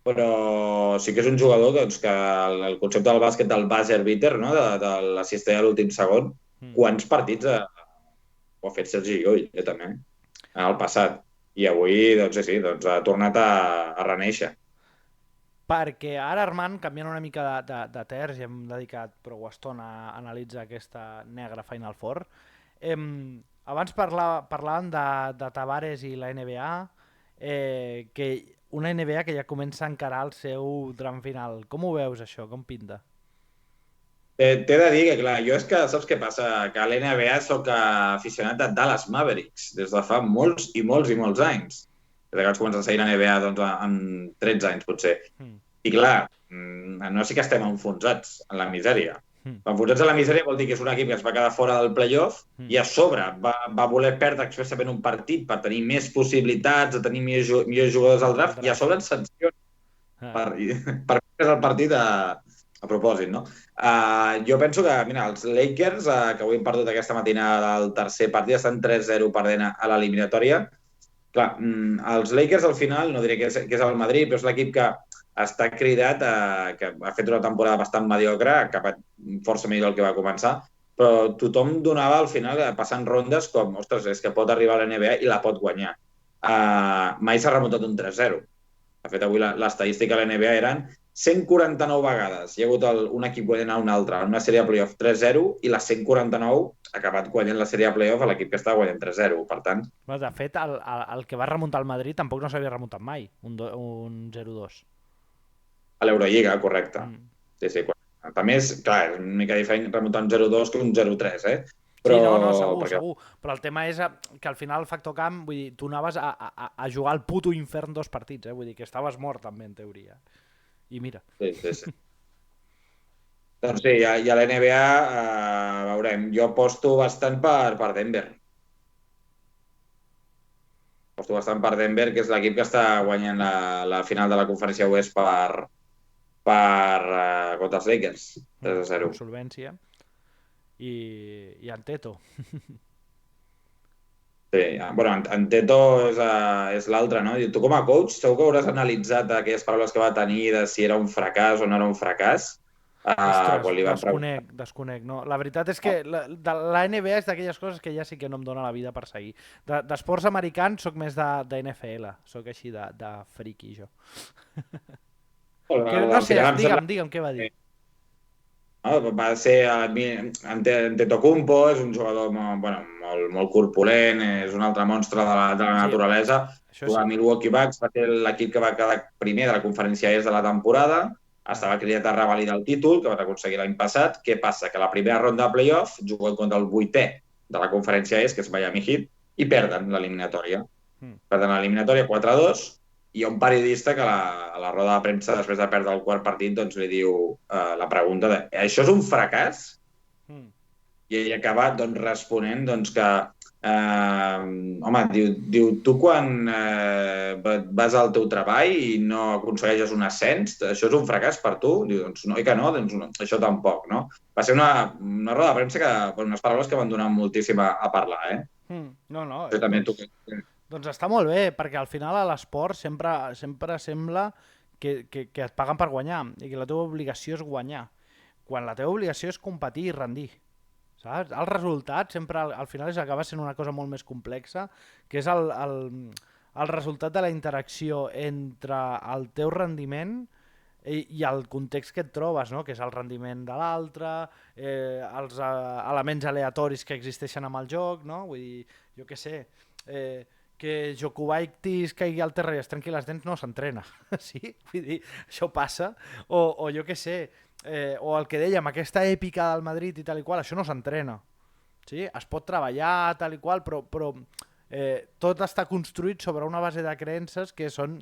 però sí que és un jugador doncs, que el concepte del bàsquet del buzzer beater, no?, de l'assistir a l'últim segon, quants partits ho ha fet Sergi Llull, també, en el passat. I avui, doncs sí, ha tornat a reneixer. Perquè ara, Armand, canviant una mica de terç, i hem dedicat prou estona a analitzar aquesta negra Final Four, abans parlàvem de Tavares i la NBA, que una NBA que ja comença a encarar el seu tram final. Com ho veus, això? Com pinta? T'he de dir que, clar, jo és que, saps què passa? Que a l'NBA soc aficionat a Dallas Mavericks des de fa molts i molts i molts anys. Des que vaig començar a seguir la NBA doncs, amb 13 anys, potser. I, clar, no sí que estem enfonsats en la misèria. Enfonsats en la misèria vol dir que és un equip que es va quedar fora del playoff i a sobre va voler perdre expressament un partit per tenir més possibilitats, de tenir millors jugadors al draft, i a sobre ens sanciona per perdre el partit a propòsit, no? Jo penso que, mira, els Lakers, que avui hem perdut aquesta matinada del tercer partit, estan 3-0 perdent a l'eliminatòria. Clar, els Lakers al final, no diré que és el Madrid, però és l'equip que està cridat, que ha fet una temporada bastant mediocre, ha acabat força millor del que va començar, però tothom donava al final, passant rondes, com, ostres, és que pot arribar a la NBA i la pot guanyar. Mai s'ha remuntat un 3-0. De fet, avui l'estadística a la NBA eren 149 vegades. Hi ha hagut un equip guanyant a un altre en una sèrie de playoff 3-0 i les 149 ha acabat guanyant la sèrie de playoff a l'equip que estava guanyant 3-0. Per tant... De fet, el que va remuntar el Madrid tampoc no s'havia remuntat mai, un 0-2. A l'Eurolliga, correcte. Sí. També és, clar, és una mica diferent remuntar un 0-2 que un 0-3, Però... Sí, no, segur. Però el tema és que al final el factor camp, vull dir, tu anaves a jugar al puto infern 2 partits, vull dir que estaves mort també, en teoria. I mira. Sí. Doncs sí, i a la NBA veurem. Jo aposto bastant per Denver. Aposto bastant per Denver, que és l'equip que està guanyant la final de la conferència oest per contra els Lakers, 3-0. Solvència. I Anteto. Sí, bueno, Anteto és l'altre, no? Tu com a coach segur que hauràs analitzat aquelles paraules que va tenir de si era un fracàs o no era un fracàs. Ostres, desconec. No. La veritat és que la NBA és d'aquelles coses que ja sí que no em dóna la vida per seguir. D'esports americans soc més de NFL, soc així de friki, jo. No sé, digue'm què va dir. Va ser Antetokounmpo, és un jugador molt corpulent, és un altre monstre de la naturalesa. Juga a Milwaukee Bucks, va ser l'equip que va quedar primer de la conferència est de la temporada, estava cridat a revalidar el títol, que van aconseguir l'any passat. Què passa? Que la primera ronda de playoff juguen contra el 8è de la conferència est, que és Miami Heat, i perden l'eliminatòria. Perden l'eliminatòria 4-2, i hi ha un periodista que a la roda de premsa, després de perdre el quart partit, doncs li diu la pregunta de això és un fracàs? I ell acaba responent que home, diu tu quan vas al teu treball i no aconsegueixes un ascens, això és un fracàs per tu? Diu, doncs no, i que no, doncs no, això tampoc, no? Va ser una roda de premsa que, bueno, unes paraules que van donar moltíssim a parlar, eh? No, Jo també tu... doncs està molt bé, perquè al final a l'esport sempre sembla que et paguen per guanyar i que la teva obligació és guanyar, quan la teva obligació és competir i rendir. Saps? El resultat sempre al final acaba sent una cosa molt més complexa, que és el resultat de la interacció entre el teu rendiment i el context que et trobes, no? Que és el rendiment de l'altre, els elements aleatoris que existeixen amb el joc, no? Vull dir, jo què sé, que Jokubaitis caigui al terra i es trenqui les dents no s'entrena, sí? Vull dir, això passa, o jo què sé, o el que dèiem, aquesta èpica del Madrid i tal i qual, això no s'entrena, sí? Es pot treballar tal i qual, però tot està construït sobre una base de creences que són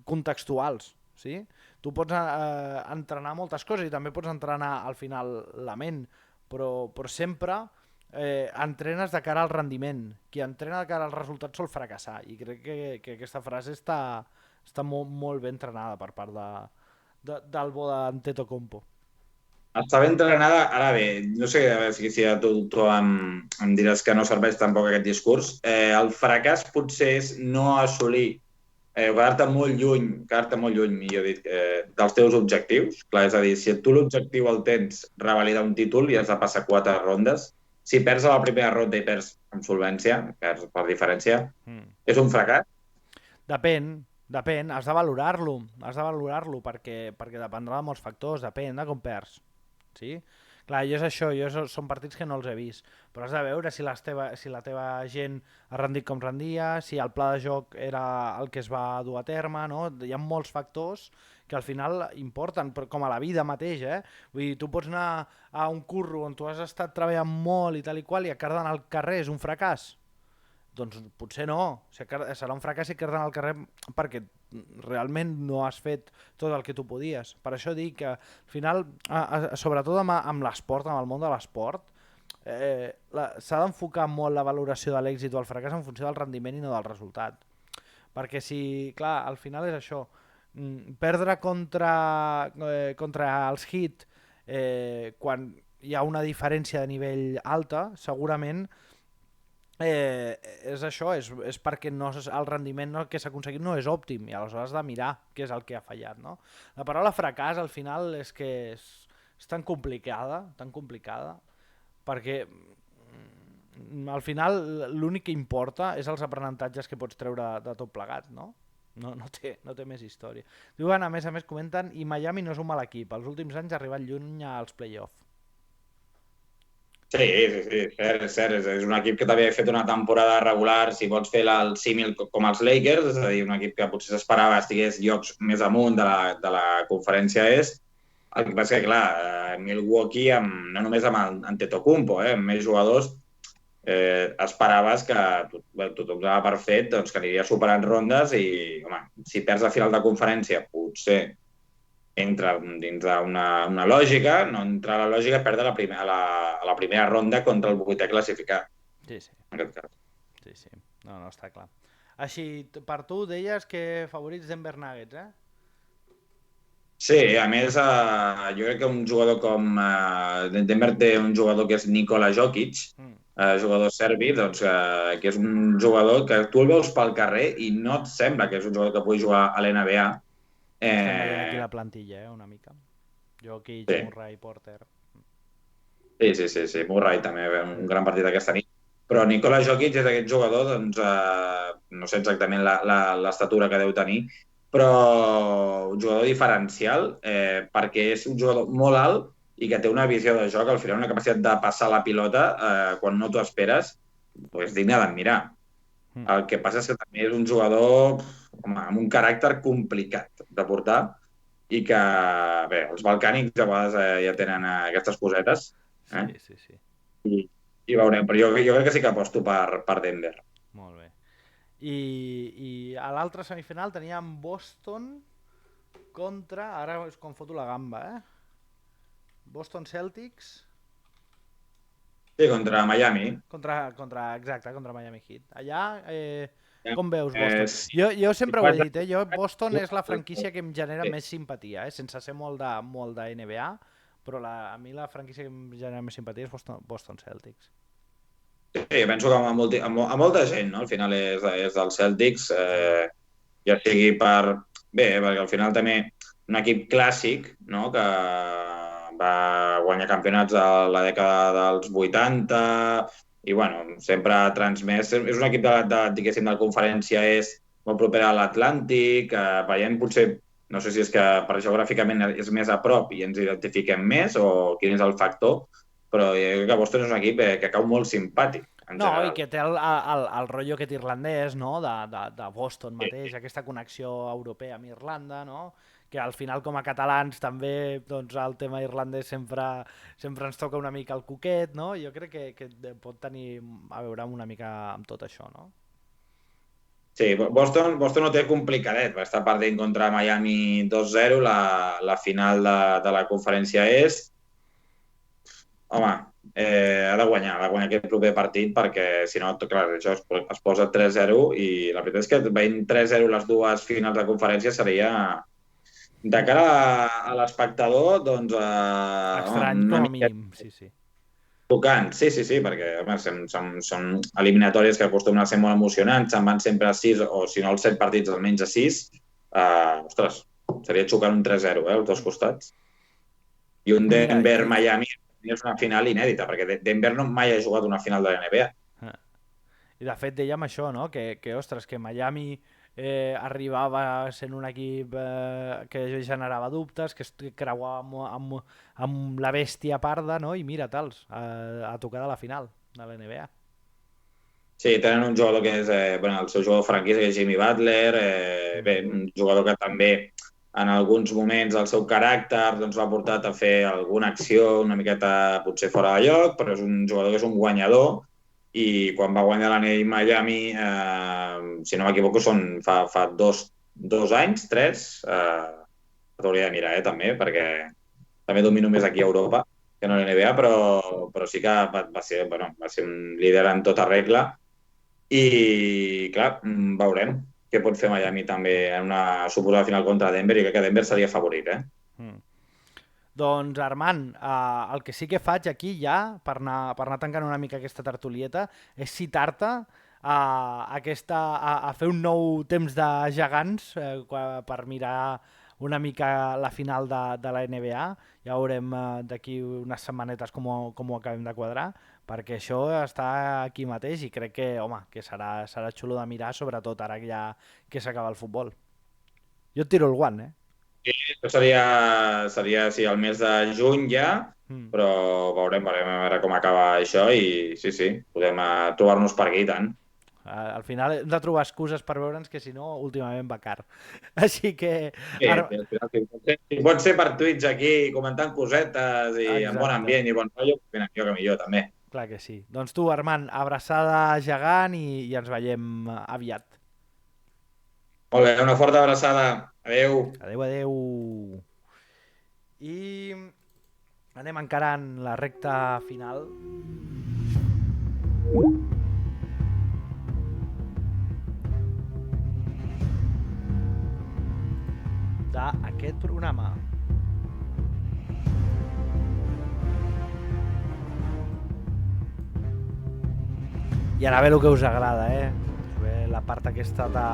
contextuals, sí? Tu pots entrenar moltes coses i també pots entrenar al final la ment, però sempre entrenes de cara al rendiment. Qui entrena de cara al resultat sol fracassar, i crec que aquesta frase està molt ben entrenada per part del bo d'Antetokounmpo. Està ben entrenada, ara bé, no sé, a veure si tu em diràs que no serveix tampoc aquest discurs. El fracàs potser és no assolir, quedar-te molt lluny, millor dit, dels teus objectius. Clar, és a dir, si tu l'objectiu el tens revalidar un títol i has de passar 4 rondes, si perds a la primera ronda i perds amb solvència, perds per diferència, és un fracàs? Depèn, has de valorar-lo perquè dependrà de molts factors, depèn de com perds. Sí? Clar, jo és això, són partits que no els he vist, però has de veure si la teva gent ha rendit com rendia, si el pla de joc era el que es va dur a terme, no? Hi ha molts factors que al final importen, però com a la vida mateixa, Vull dir, tu pots anar a un curro on tu has estat treballant molt i tal i qual i a quedar al carrer és un fracàs. Doncs potser no, serà un fracàs i quedar al carrer perquè realment no has fet tot el que tu podies. Per això dic que al final, sobretot amb l'esport, amb el món de l'esport, s'ha d'enfocar molt la valoració de l'èxit o el fracàs en funció del rendiment i no del resultat. Perquè si, clar, al final és això, perdre contra els Heat quan hi ha una diferència de nivell alta, segurament és això, és perquè el rendiment que s'ha aconseguit no és òptim i aleshores has de mirar què és el que ha fallat, no? La paraula fracàs al final és que és tan complicada perquè al final l'únic que importa és els aprenentatges que pots treure de tot plegat, no? No té més història. Diuen, a més, comenten, i Miami no és un mal equip, els últims anys ha arribat lluny als play-off. Sí, cert, és cert. És un equip que també ha fet una temporada regular, si vols fer el símil com els Lakers, és a dir, un equip que potser s'esperava estigués llocs més amunt de la conferència est. El que passa que, clar, Milwaukee, no només amb Antetokounmpo, amb més jugadors, esperaves que tothom donava per fet doncs, que aniria superant rondes i, home, si perds a final de conferència, potser entra dins d'una lògica, no entra a la lògica perdre a la primera ronda contra el 8è classificat. Sí. En aquest cas. Sí. No, està clar. Així, per tu deies que favorits Denver Nuggets, Sí, a més, jo crec que un jugador com... Denver té un jugador que és Nikola Jokic, jugador serbi, doncs, que és un jugador que tu el veus pel carrer i no et sembla que és un jugador que pugui jugar a l'NBA. Estem veient aquí la plantilla, una mica. Jokic, sí. Murray, Porter... Sí, Murray també, un gran partit aquesta nit. Però Nikola Jokic és aquest jugador, doncs, no sé exactament l'estatura que deu tenir, però un jugador diferencial perquè és un jugador molt alt i que té una visió de joc, al final una capacitat de passar la pilota quan no t'ho esperes, és digne d'admirar. El que passa és que també és un jugador amb un caràcter complicat de portar i que, bé, els balcànics a vegades ja tenen aquestes cosetes. Sí. I veurem, però jo crec que sí que aposto per Denver. Molt bé. I a l'altra semifinal teníem Boston contra... Ara és quan foto la gamba, Boston Celtics Sí, contra Miami. Contra Miami Heat. Allà, Ja. com veus Boston? Sí, Jo sí, sempre ho he dit, jo Boston és la sí. franquícia que em genera més simpatia, sense ser molt de NBA, però a mi la franquícia que em genera més simpatia és Boston Celtics. Sí, penso que a molta gent, no? Al final és dels Celtics, ja sigui Bé, perquè al final també un equip clàssic, no?, que va guanyar campionats a la dècada dels 80 i, bueno, sempre ha transmès... És un equip diguéssim, de la conferència és molt proper a l'Atlàntic, veiem potser, no sé si és que per geogràficament és més a prop i ens identifiquem més o quin és el factor, però jo crec que Boston és un equip que cau molt simpàtic, en No, i general. que té el rotllo aquest irlandès, no?, de Boston Sí, mateix, aquesta connexió europea amb Irlanda, no?, que al final com a catalans també doncs, el tema irlandès sempre ens toca una mica el coquet, no? Jo crec que pot tenir a veure una mica amb tot això, no? sí, Boston ho té complicadet, va estar perdent contra Miami 2-0 la final de la conferència est. Home, ha de guanyar aquest proper partit perquè, si no, clar, això es posa 3-0 i la veritat és que veient 3-0 les dues finals de conferència seria, de cara a l'espectador, doncs, Estrany una com a mica mínim, sí, sí. tocant. Sí, sí, sí, perquè home, són eliminatòries que acostumen a ser molt emocionants, se'n van sempre a 6 o, si no, els 7 partits almenys a 6. Ostres, seria xocar un 3-0, els dos costats. I un Denver-Miami és una final inèdita, perquè Denver no mai ha jugat una final de la NBA. I de fet dèiem això, no? Ostres, que Miami arribava sent un equip que generava dubtes, que es creuava amb la bèstia parda, no? I mira, tals, a tocar de la final de la NBA. Sí, tenen un jugador que és bueno, el seu jugador franquícia, que és Jimmy Butler, bé, un jugador que també en alguns moments el seu caràcter doncs, l'ha portat a fer alguna acció una miqueta potser fora de lloc, però és un jugador que és un guanyador i quan va guanyar l'anell Miami, si no m'equivoco, fa dos anys, tres, t'hauria de mirar també, perquè també domino més aquí a Europa que no a l'NBA, però sí que va ser un líder en tota regla i, clar, veurem què pot fer Miami també en una suposada final contra Denver i crec que Denver seria favorit, eh? Mm. Doncs Armand, el que sí que faig aquí ja, per anar tancant una mica aquesta tertulieta, és citar-te a fer un nou temps de gegants per mirar una mica la final de la NBA. Ja veurem d'aquí unes setmanetes com ho acabem de quadrar, perquè això està aquí mateix i crec que, home, que serà xulo de mirar, sobretot ara ja que s'acaba el futbol. Jo et tiro el guant, eh? Això seria sí, el mes de juny ja, Mm. però veurem a veure com acaba això i sí, sí, podem trobar-nos per aquí i tant. Al final hem de trobar excuses per veure'ns, que si no, últimament va car. Així que... Sí, sí, al final, si pot ser per Twitch aquí comentant cosetes i amb bon Exacte, ambient i bon rotllo, ben millor que millor també. clar que sí. Doncs tu, Armand, abraçada gegant i ens veiem aviat. Molt bé, una forta abraçada. Adéu. Adeu, adeu. I anem encarant la recta final d'aquest programa. I ara ve el que us agrada, ve la part aquesta de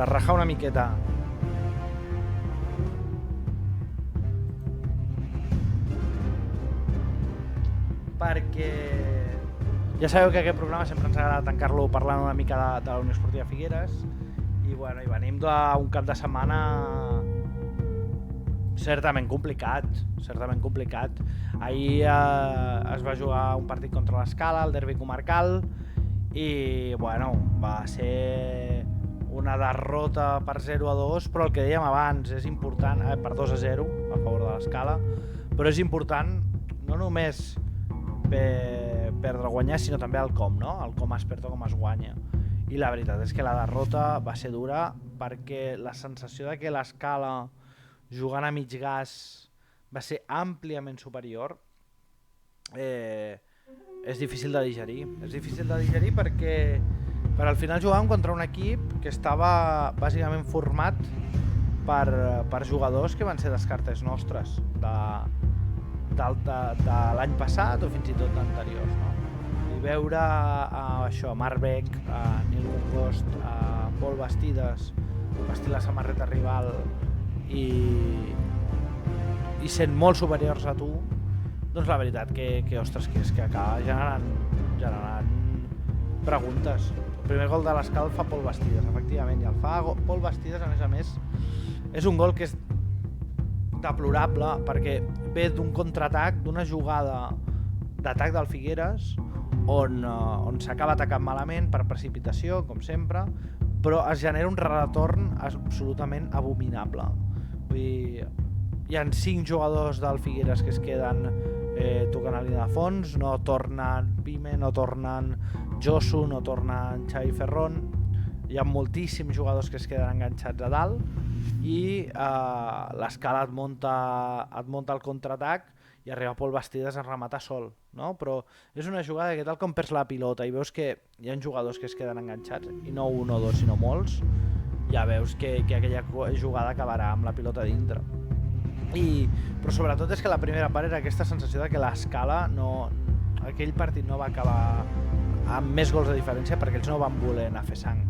rajar una miqueta. Perquè ja sabeu que aquest programa sempre ens agrada tancar-lo parlant una mica de la Unió Esportiva Figueres i bueno, i venim d'un cap de setmana certament complicat. Ahir es va jugar un partit contra l'Escala, el derbi comarcal, i bueno, va ser una derrota per 0-2, però el que dèiem abans és important, per 2-0 a favor de l'Escala, però és important no només perdre o guanyar, sinó també el com, no? El com es perd o com es guanya. I la veritat és que la derrota va ser dura perquè la sensació de que l'Escala jugant a mig gas va ser àmpliament superior és difícil de digerir. És difícil de digerir perquè al final jugàvem contra un equip que estava bàsicament format per jugadors que van ser descartes nostres de l'any passat o fins i tot d'anteriors, no? I veure això, Marc Beck, Nil Congost, Pol Bastides vestir la samarreta rival i sent molt superiors a tu, doncs la veritat que ostres, que és que acaba generant preguntes. El primer gol de l'Escal fa Pol Bastides, efectivament, i el fa Pol Bastides, a més, és un gol que és deplorable perquè ve d'un contraatac, d'una jugada d'atac del Figueres on s'acaba atacant malament per precipitació, com sempre, però es genera un retorn absolutament abominable. Vull dir, hi ha 5 jugadors del Figueres que es queden tocant a línia de fons, no tornen Pime, no tornen Josu, no tornen Xavi Ferrón, hi ha moltíssims jugadors que es queden enganxats a dalt i l'Escala et munta el contraatac i arriba Pol Bastides a rematar sol, no? Però és una jugada que tal com perds la pilota i veus que hi ha jugadors que es queden enganxats, i no un o dos sinó molts, ja veus que aquella jugada acabarà amb la pilota dintre. Però sobretot és que la primera part era aquesta sensació de que l'Escala aquell partit no va acabar amb més gols de diferència perquè ells no van voler anar a fer sang,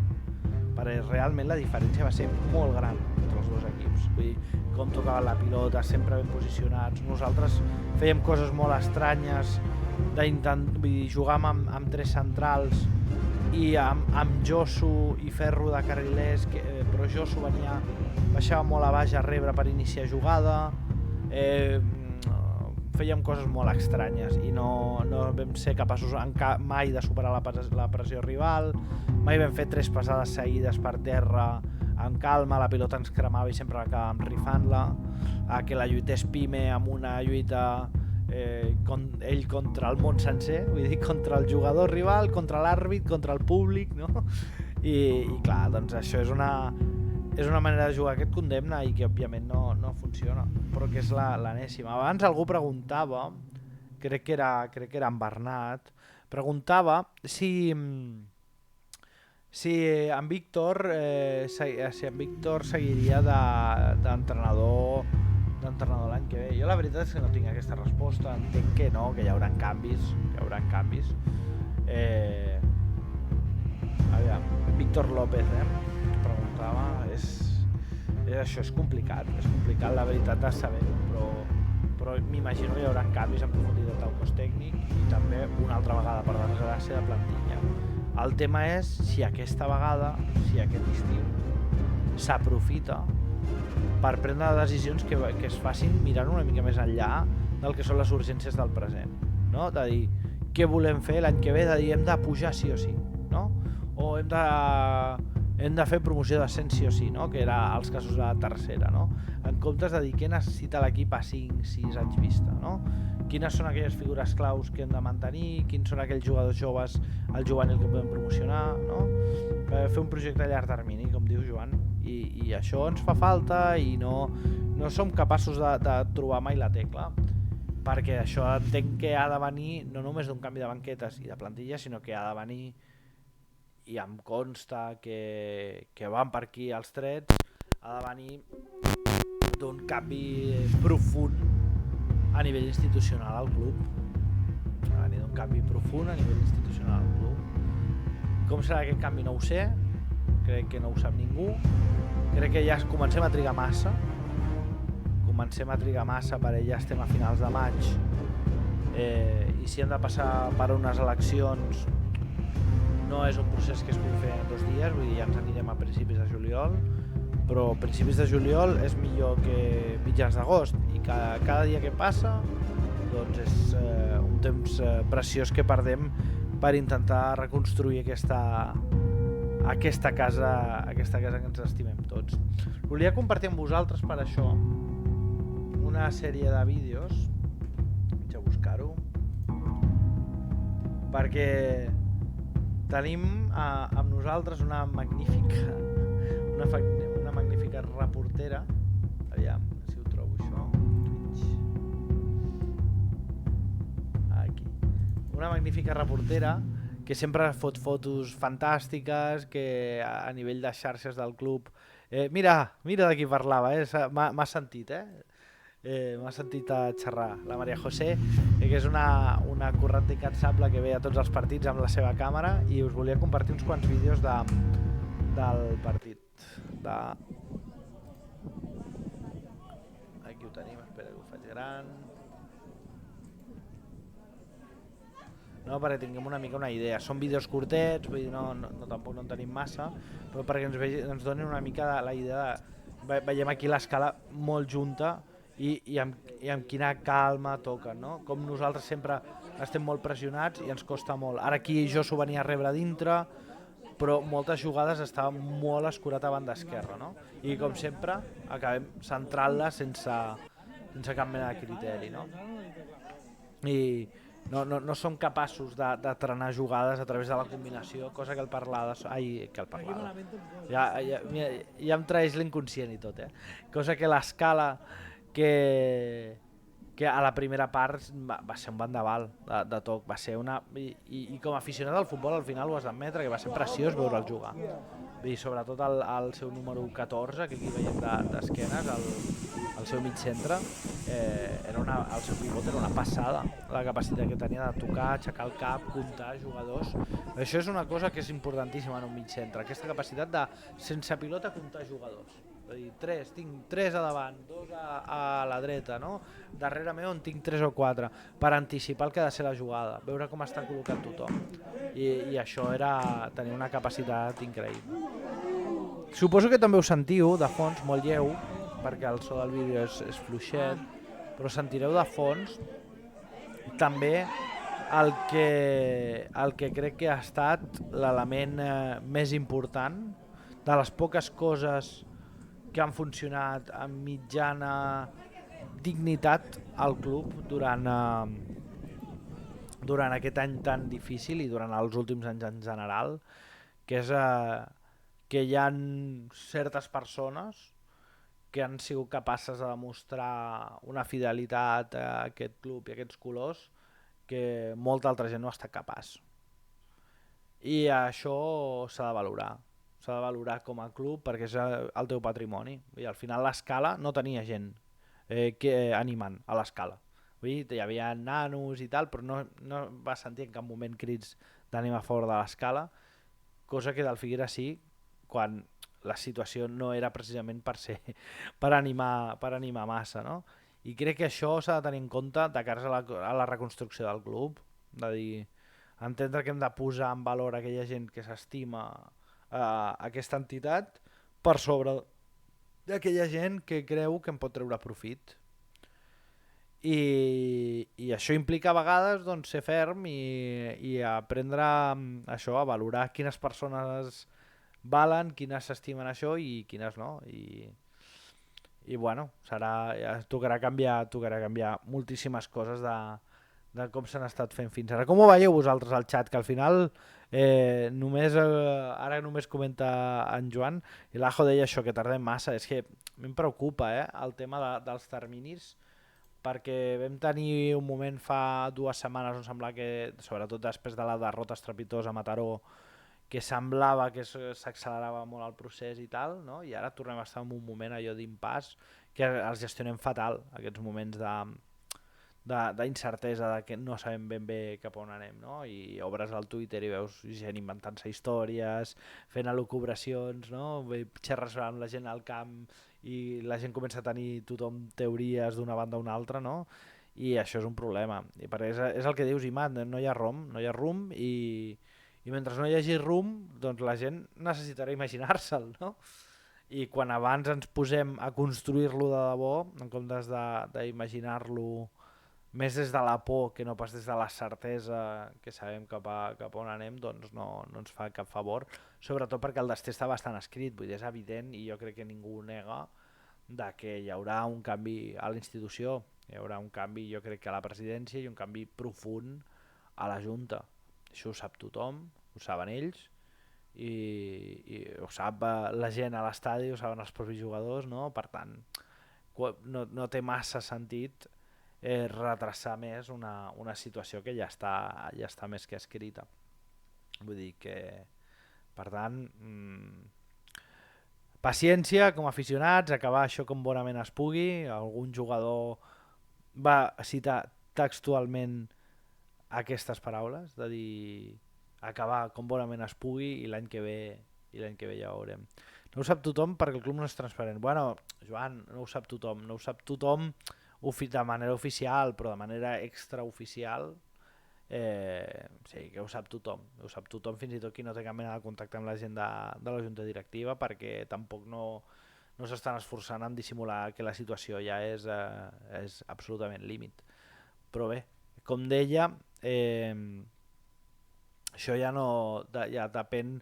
perquè realment la diferència va ser molt gran entre els dos equips. Vull dir, com tocaven la pilota, sempre ben posicionats. Nosaltres fèiem coses molt estranyes, jugàvem amb 3 centrals i amb Josu i Ferro de carrilers, però Josu baixava molt a baix a rebre per iniciar jugada. Fèiem coses molt estranyes i no vam ser capaços mai de superar la pressió rival, mai vam fer 3 passades seguides per terra amb calma, la pilota ens cremava i sempre acabàvem rifant-la, que la lluités Pime amb una lluita ell contra el món sencer, vull dir, contra el jugador rival, contra l'àrbit, contra el públic, no? I clar, doncs això és una manera de jugar que et condemna i que òbviament no funciona, però que és l'enèsima. Abans algú preguntava, crec que era en Bernat, preguntava si en Víctor seguiria d'entrenador l'any que ve. Jo la veritat és que no tinc aquesta resposta, entenc que no, que hi haurà canvis. Víctor López, preguntava, això és complicat, la veritat de saber-ho, però m'imagino que hi haurà canvis en profunditat al cos tècnic i també una altra vegada, per desgràcia, de plantilla. El tema és si aquesta vegada, si aquest estiu s'aprofita per prendre decisions que es facin mirant una mica més enllà del que són les urgències del present, no? De dir, què volem fer l'any que ve, de dir, hem de pujar sí o sí, no? O hem de fer promoció d'ascens sí o sí, no? Que era els casos de la tercera, no? En comptes de dir què necessita l'equip a 5-6 anys vista, no? Quines són aquelles figures claus que hem de mantenir, quins són aquells jugadors joves al juvenil que podem promocionar, no? Fer un projecte a llarg termini, com diu Joan, i això ens fa falta i no som capaços de trobar mai la tecla, perquè això entenc que ha de venir no només d'un canvi de banquetes i de plantilla, sinó que ha de venir, i em consta que van per aquí els trets, ha de venir d'un canvi profund a nivell institucional al club. Ha de venir d'un canvi profund a nivell institucional al club. Com serà aquest canvi no ho sé, crec que no ho sap ningú, crec que ja comencem a trigar massa perquè ja estem a finals de maig i si hem de passar per unes eleccions no és un procés que es pugui fer en 2 dies, vull dir, ja ens anirem a principis de juliol, però a principis de juliol és millor que mitjans d'agost i cada dia que passa doncs és un temps preciós que perdem per intentar reconstruir aquesta casa que ens estimem tots. Volia compartir amb vosaltres per això una sèrie de vídeos, vaig a buscar-ho, perquè tenim amb nosaltres una magnífica reportera. Aviam si ho trobo això. una magnífica reportera que sempre fot fotos fantàstiques, que a nivell de xarxes del club... mira de qui parlava, m'ha sentit, m'ha sentit a xerrar la Maria José, que és una corrent incansable que ve a tots els partits amb la seva càmera, i us volia compartir uns quants vídeos del partit. Aquí ho tenim, espera que ho faig gran. No, perquè tinguem una mica una idea. Són vídeos curtets, vull dir, tampoc no en tenim massa, però perquè ens donin una mica la idea veiem aquí l'escala molt junta i amb quina calma toquen, no? Com nosaltres sempre estem molt pressionats i ens costa molt. Ara aquí jo s'ho venia a rebre dintre, però moltes jugades estava molt escurat a banda esquerra, no? I com sempre acabem centrant-la sense cap mena de criteri, no? I no som capaços de trenar jugades a través de la combinació, cosa que el parlada... Ja em traeix l'inconscient i tot, cosa que l'escala que a la primera part va ser un vendaval de toc, va ser una... I com a aficionat al futbol al final ho has d'admetre, que va ser preciós veure'l jugar. I sobretot el seu número 14, que aquí veiem d'esquenes, el seu mig centre, el seu pivot era una passada, la capacitat que tenia de tocar, aixecar el cap, comptar jugadors. Això és una cosa que és importantíssima en un mig centre, aquesta capacitat de, sense pilota, comptar jugadors. És a dir, tinc 3 a davant, 2 a la dreta, no? Darrere meu en tinc 3 o 4, per anticipar el que ha de ser la jugada, veure com està col·locat tothom. I això era tenir una capacitat increïble. Suposo que també ho sentiu de fons, molt lleu, perquè el so del vídeo és fluixet, però sentireu de fons també el que crec que ha estat l'element més important de les poques coses que han funcionat amb mitjana dignitat al club durant aquest any tan difícil i durant els últims anys en general, que és que hi ha certes persones que han sigut capaces de demostrar una fidelitat a aquest club i a aquests colors que molta altra gent no ha estat capaç. I això s'ha de valorar. S'ha de valorar com a club perquè és el teu patrimoni. I al final l'escala no tenia gent animant a l'escala. Hi havia nanos i tal, però no va sentir en cap moment crits d'ànim a favor de l'escala, cosa que del Figueres sí, quan la situació no era precisament per animar massa, no? I crec que això s'ha de tenir en compte de cara a la reconstrucció del club, de dir, entendre que hem de posar en valor aquella gent que s'estima aquesta entitat per sobre d'aquella gent que creu que en pot treure profit. I això implica a vegades doncs, ser ferm i aprendre això, a valorar quines persones valen, quines s'estimen això i quines no. I bueno, tocarà canviar moltíssimes coses de com s'han estat fent fins ara. Com ho veieu vosaltres al xat? Que al final ara només comenta en Joan i l'Ajo deia això, que tardem massa. És que em preocupa el tema dels terminis, perquè vam tenir un moment fa 2 setmanes on semblava que, sobretot després de la derrota estrepitosa a Mataró, que semblava que s'accelerava molt el procés i tal, no? I ara tornem a estar en un moment allò d'impàs que els gestionem fatal, aquests moments d'incertesa, de que no sabem ben bé cap on anem, no? I obres al Twitter i veus gent inventant-se històries, fent elucubracions, no? Xerres amb la gent al camp i la gent comença a tenir tothom teories d'una banda a una altra, no? I això és un problema. I perquè és el que dius, Imad, no hi ha rumb i mentre no hi hagi rumb, doncs la gent necessitarà imaginar-se'l, no? I quan abans ens posem a construir-lo de debò, en comptes d'imaginar-lo més des de la por que no pas des de la certesa que sabem cap a on anem, doncs no ens fa cap favor, sobretot perquè el destí està bastant escrit, vull dir, és evident i jo crec que ningú ho nega de que hi haurà un canvi a la institució, hi haurà un canvi jo crec que a la presidència i un canvi profund a la Junta. Això ho sap tothom, ho saben ells i ho sap la gent a l'estadi, ho saben els propis jugadors, no? Per tant, no té massa sentit retrasar més una situació que ja està més que escrita. Vull dir que, per tant, paciència com a aficionats, acabar això com bonament es pugui. Algun jugador va citar textualment aquestes paraules, de dir acabar com bonament es pugui i l'any que ve ja ho veurem. No ho sap tothom perquè el club no és transparent. Bueno, Joan, no ho sap tothom de manera oficial, però de manera extraoficial sí, que ho sap tothom. Ho sap tothom, fins i tot qui no té cap mena de contacte amb la gent de la junta directiva, perquè tampoc no s'estan esforçant en dissimular que la situació ja és absolutament límit. Però bé, com deia, això ja depèn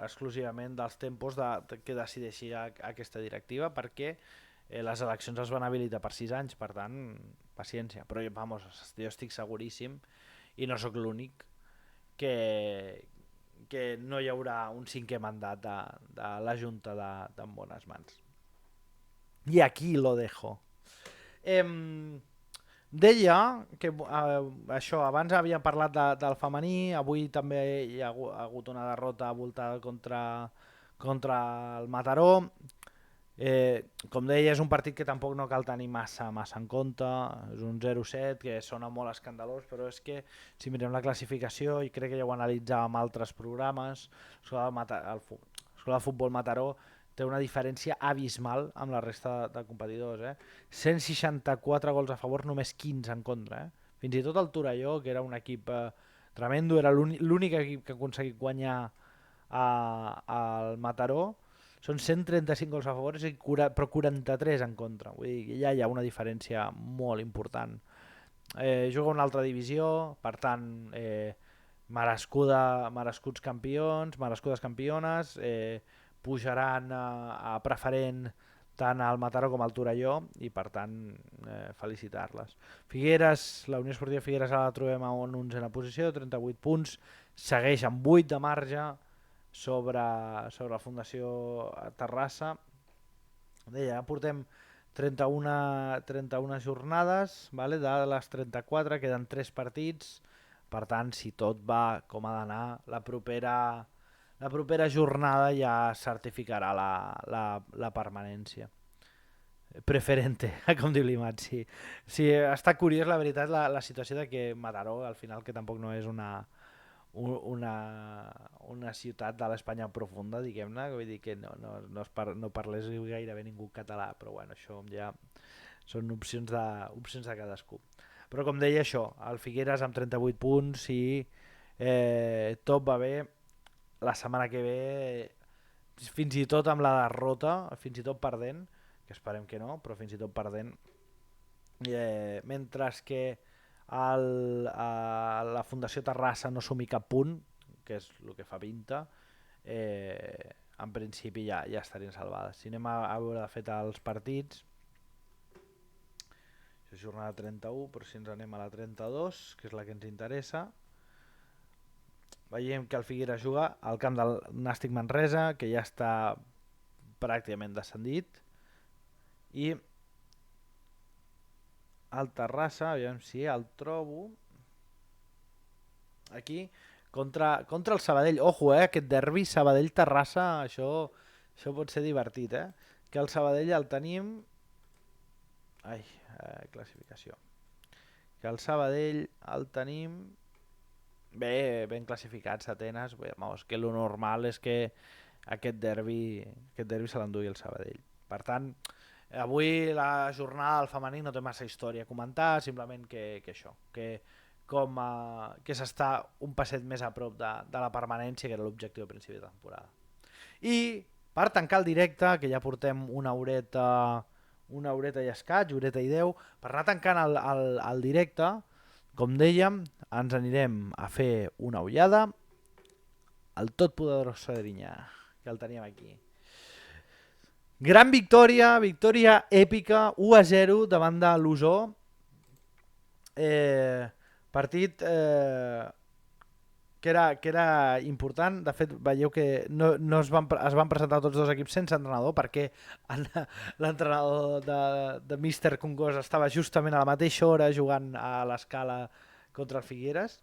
exclusivament dels tempos que decideixi aquesta directiva, perquè les eleccions es van habilitar per 6 anys, per tant, paciència. Però vamos, jo estic seguríssim, i no sóc l'únic, que no hi haurà un 5è mandat de la Junta en bones mans. I aquí lo dejo. Deia que això, abans havia parlat del femení, avui també hi ha hagut una derrota voltada contra el Mataró. Com deia, és un partit que tampoc no cal tenir massa en compte, és un 0-7 que sona molt escandalós, però és que si mirem la classificació, i crec que ja ho analitzàvem altres programes, l'Escola de Futbol Mataró té una diferència abismal amb la resta de competidors. 164 gols a favor, només 15 en contra. Fins i tot el Torelló, que era un equip tremendo, era l'únic equip que ha aconseguit guanyar al Mataró, són 135 gols a favor, però 43 en contra. Vull dir que ja hi ha una diferència molt important. Juga a una altra divisió, per tant, merescuts campions, merescudes campiones, pujaran a preferent tant al Mataró com al Torelló i per tant felicitar-les. La Unió Esportiva Figueres la trobem a una 11a posició, 38 punts, segueix amb 8 de marge sobre la Fundació Terrassa. Ja portem 31 jornades, vale? De les 34 queden 3 partits, per tant, si tot va com ha d'anar, la propera jornada ja certificarà la permanència. Preferente, com diu l'Imat, sí. Sí, està curiós, la veritat, la situació de que Mataró, al final, que tampoc no és una ciutat de l'Espanya profunda, diguem-ne, vull dir que no parlés gairebé ningú català, però bueno, això ja són opcions de cadascú. Però com deia això, el Figueres amb 38 punts i tot va bé, la setmana que ve, fins i tot amb la derrota, fins i tot perdent, que esperem que no, però fins i tot perdent, mentre que la Fundació Terrassa no sumi cap punt, que és el que fa pinta, en principi ja estarien salvades. Si anem a veure de fet els partits, això és jornada 31, però si ens anem a la 32, que és la que ens interessa, veiem que el Figueres juga al camp del Nàstic Manresa, que ja està pràcticament descendit, i el Terrassa, aviam si el trobo, aquí, contra el Sabadell. Ojo, aquest derbi Sabadell-Terrassa, això pot ser divertit, que el Sabadell el tenim... classificació. Que el Sabadell el tenim bé, ben classificat, setenes, que el normal és que aquest derbi se l'endugui el Sabadell. Per tant, avui la jornada del femení no té massa història a comentar, simplement que això, que s'està un passet més a prop de la permanència, que era l'objectiu a principi de temporada. I per tancar el directe, que ja portem una horeta i escaig, horeta i 10, per anar tancant el directe, com dèiem, ens anirem a fer una ullada al totpoderós Cedrinyà, que el teníem aquí. Gran victòria èpica, 1-0 davant de l'Osó. Partit que era important. De fet, veieu que no es van presentar tots dos equips sense entrenador, perquè l'entrenador de Mr. Congós estava justament a la mateixa hora jugant a l'Escala contra el Figueres.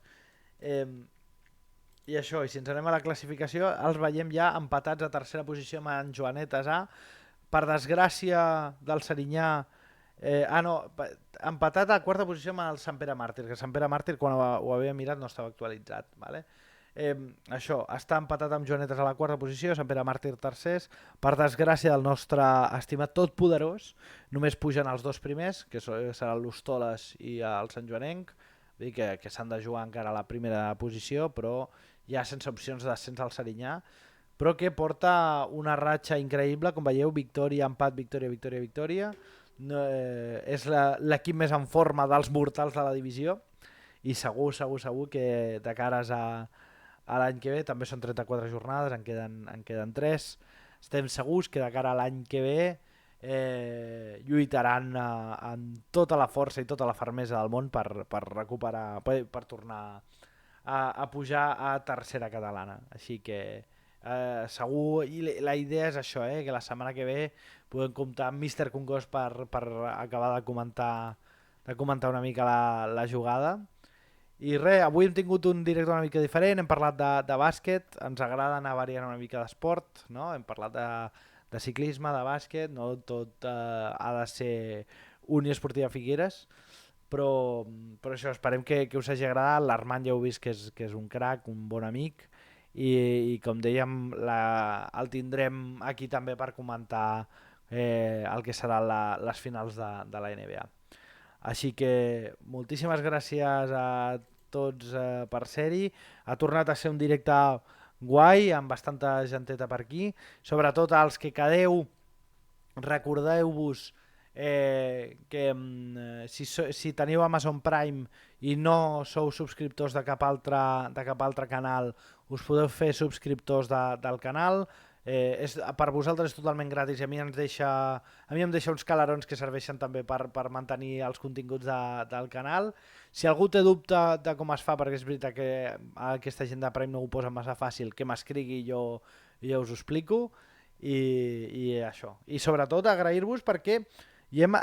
I això, i si ens anem a la classificació, els veiem ja empatats a tercera posició amb en Joanet Asà. Per desgràcia del Serinyà, empatat a quarta posició amb el Sant Pere Màrtir, que Sant Pere Màrtir, quan ho havia mirat, no estava actualitzat. Vale? Això, està empatat amb Joanetes a la quarta posició, Sant Pere Màrtir tercers. Per desgràcia del nostre estimat totpoderós, només pugen els dos primers, que seran l'Hostoles i el Sant Joanenc, vull dir que s'han de jugar encara a la primera posició, però ja sense opcions d'ascens al Serinyà, però que porta una ratxa increïble, com veieu, victòria, empat, victòria, victòria, victòria. No, és l'equip més en forma dels mortals de la divisió, i segur que de cares a l'any que ve, també són 34 jornades, en queden 3, estem segurs que de cara a l'any que ve lluitaran amb tota la força i tota la fermesa del món per recuperar, per tornar a pujar a tercera catalana. Així que segur, i la idea és això, que la setmana que ve podem comptar amb Mr. Congós per acabar de comentar una mica la jugada. I res, avui hem tingut un directe una mica diferent, hem parlat de bàsquet, ens agrada anar variant una mica d'esport, no? Hem parlat de ciclisme, de bàsquet, no tot ha de ser Unió Esportiva Figueres, però això, esperem que us hagi agradat. L'Armand ja heu vist que és un crac, un bon amic, i com dèiem, el tindrem aquí també per comentar el que seran les finals de la NBA. Així que moltíssimes gràcies a tots per ser-hi. Ha tornat a ser un directe guai, amb bastanta genteta per aquí. Sobretot als que quedeu, recordeu-vos que si teniu Amazon Prime i no sou subscriptors de cap altre canal, us podeu fer subscriptors del canal. Per vosaltres és totalment gratis, i a mi em deixa uns calarons que serveixen també per mantenir els continguts del canal. Si algú té dubte de com es fa, perquè és veritat que aquesta gent de Prime no ho posa massa fàcil, que m'escrigui i jo us ho explico, i això. I sobretot agrair-vos perquè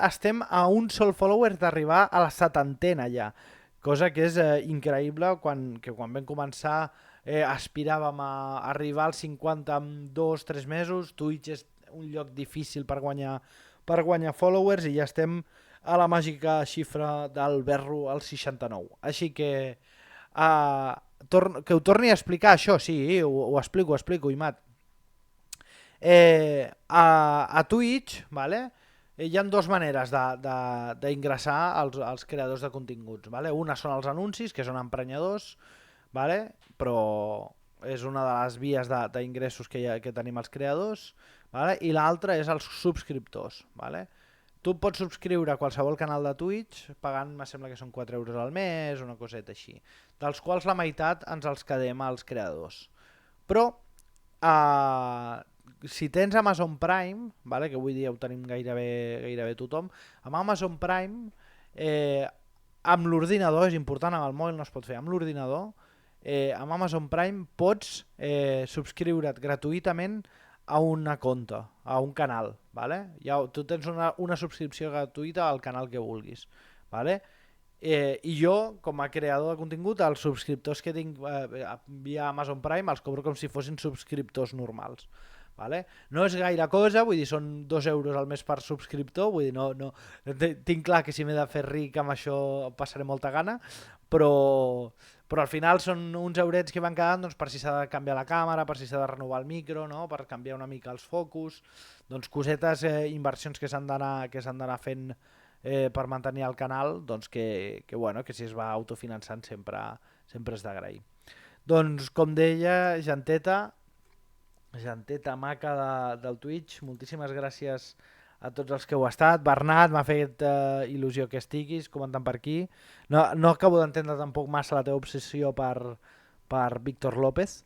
estem a un sol follower d'arribar a la 70ena ja, cosa que és increïble. Quan vam començar aspiràvem a arribar als 50 en 2-3 mesos. Twitch és un lloc difícil per guanyar followers, i ja estem a la màgica xifra del berro al 69. Així que ho torni a explicar, això, sí, ho explico, Imat. A Twitch, vale? Hi ha dues maneres d'ingressar als creadors de continguts. Vale? Una són els anuncis, que són emprenyadors, vale? Però és una de les vies d'ingressos que tenim els creadors, vale? I l'altra és els subscriptors. Vale? Tu pots subscriure a qualsevol canal de Twitch pagant, em sembla que són 4 euros al mes, una coseta així, dels quals la meitat ens els quedem als creadors. Però si tens Amazon Prime, vale, que avui dia ho tenim gairebé tothom, amb Amazon Prime, amb l'ordinador, és important, amb el mòbil no es pot fer, amb l'ordinador, amb Amazon Prime pots subscriure't gratuïtament a una compte, a un canal, vale? Tu tens una subscripció gratuïta al canal que vulguis, vale? I jo, com a creador de contingut, els subscriptors que tinc via Amazon Prime els cobro com si fossin subscriptors normals. Vale? No és gaire cosa, vull dir, són 2 euros al mes per subscriptor, vull dir, no, tinc clar que si m'he de fer ric amb això passaré molta gana, però al final són uns eurets que van quedant, doncs, per si s'ha de canviar la càmera, per si s'ha de renovar el micro, no? Per canviar una mica els focus, doncs cosetes, inversions que s'han d'anar fent per mantenir el canal, doncs que si es va autofinançant sempre és d'agrair. Doncs, com deia, genteta maca del Twitch, moltíssimes gràcies a tots els que heu estat. Bernat, m'ha fet il·lusió que estiguis comentant per aquí. No acabo d'entendre tampoc massa la teva obsessió per Víctor López,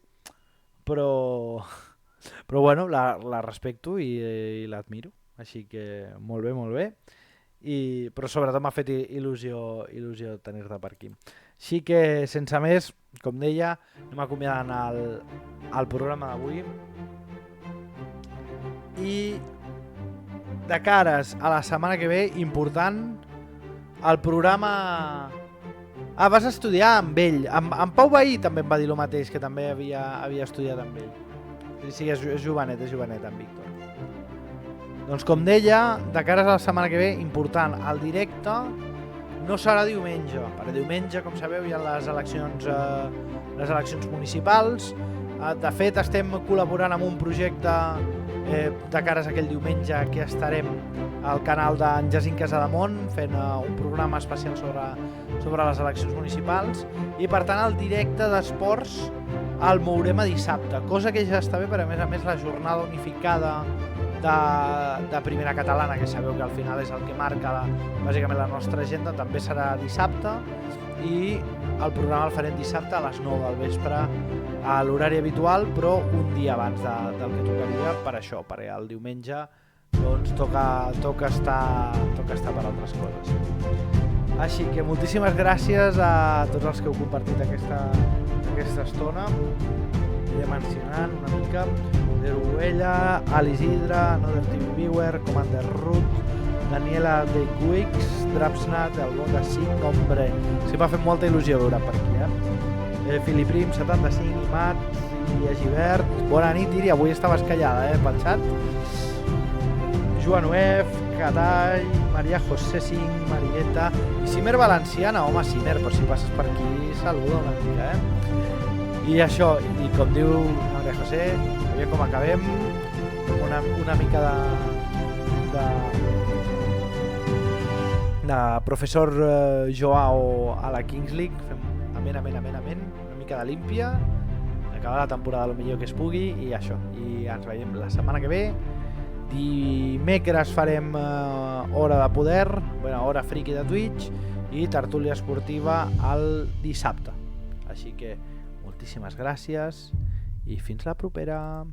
però bueno, la respecto i l'admiro, així que molt bé. Però sobretot m'ha fet il·lusió tenir-te per aquí. Així que, sense més, com deia, anem acomiadant el programa d'avui. I de cares a la setmana que ve, important, el programa... vas estudiar amb ell. En Pau Bahí també em va dir el mateix, que també havia estudiat amb ell. Sí, és jovenet, en Víctor. Doncs com deia, de cares a la setmana que ve, important, el directe no serà diumenge, perquè diumenge, com sabeu, hi ha les eleccions municipals. De fet, estem col·laborant amb un projecte de cares a aquell diumenge que estarem al canal d'en Jacint Casademont fent un programa especial sobre les eleccions municipals, i per tant el directe d'esports el mourem a dissabte, cosa que ja està bé, perquè a més la jornada unificada de primera catalana, que sabeu que al final és el que marca bàsicament la nostra agenda, també serà dissabte, i el programa el farem dissabte a les 9 del vespre a l'horari habitual, però un dia abans del que tocaria, per això, perquè el diumenge doncs toca estar per altres coses. Així que moltíssimes gràcies a tots els que heu compartit aquesta estona. Aniré mencionant una mica Deruella, Alisidra, Another Team Viewer, Commander Root, Daniela de Quix, Drapsnat, el Boca 5, hombre, sí m'ha fet molta il·lusió veure per aquí, Filiprim 75, Imat i Agibert, bona nit, Iri, avui estaves callada, pel xat. Joan Uef, Catall, Maria José 5, Marieta i Simer Valenciana, home, Simer, però si passes per aquí, saluda una mica, I això, i com diu Maria José, aviam com acabem, una mica de professor Joao a la Kings League, fem amén, una mica de límpia, acabar la temporada el millor que es pugui, i això, i ens veiem la setmana que ve. Dimecres farem Hora de Poder, hora friki de Twitch, i tertúlia esportiva el dissabte. Així que moltíssimes gràcies i fins la propera.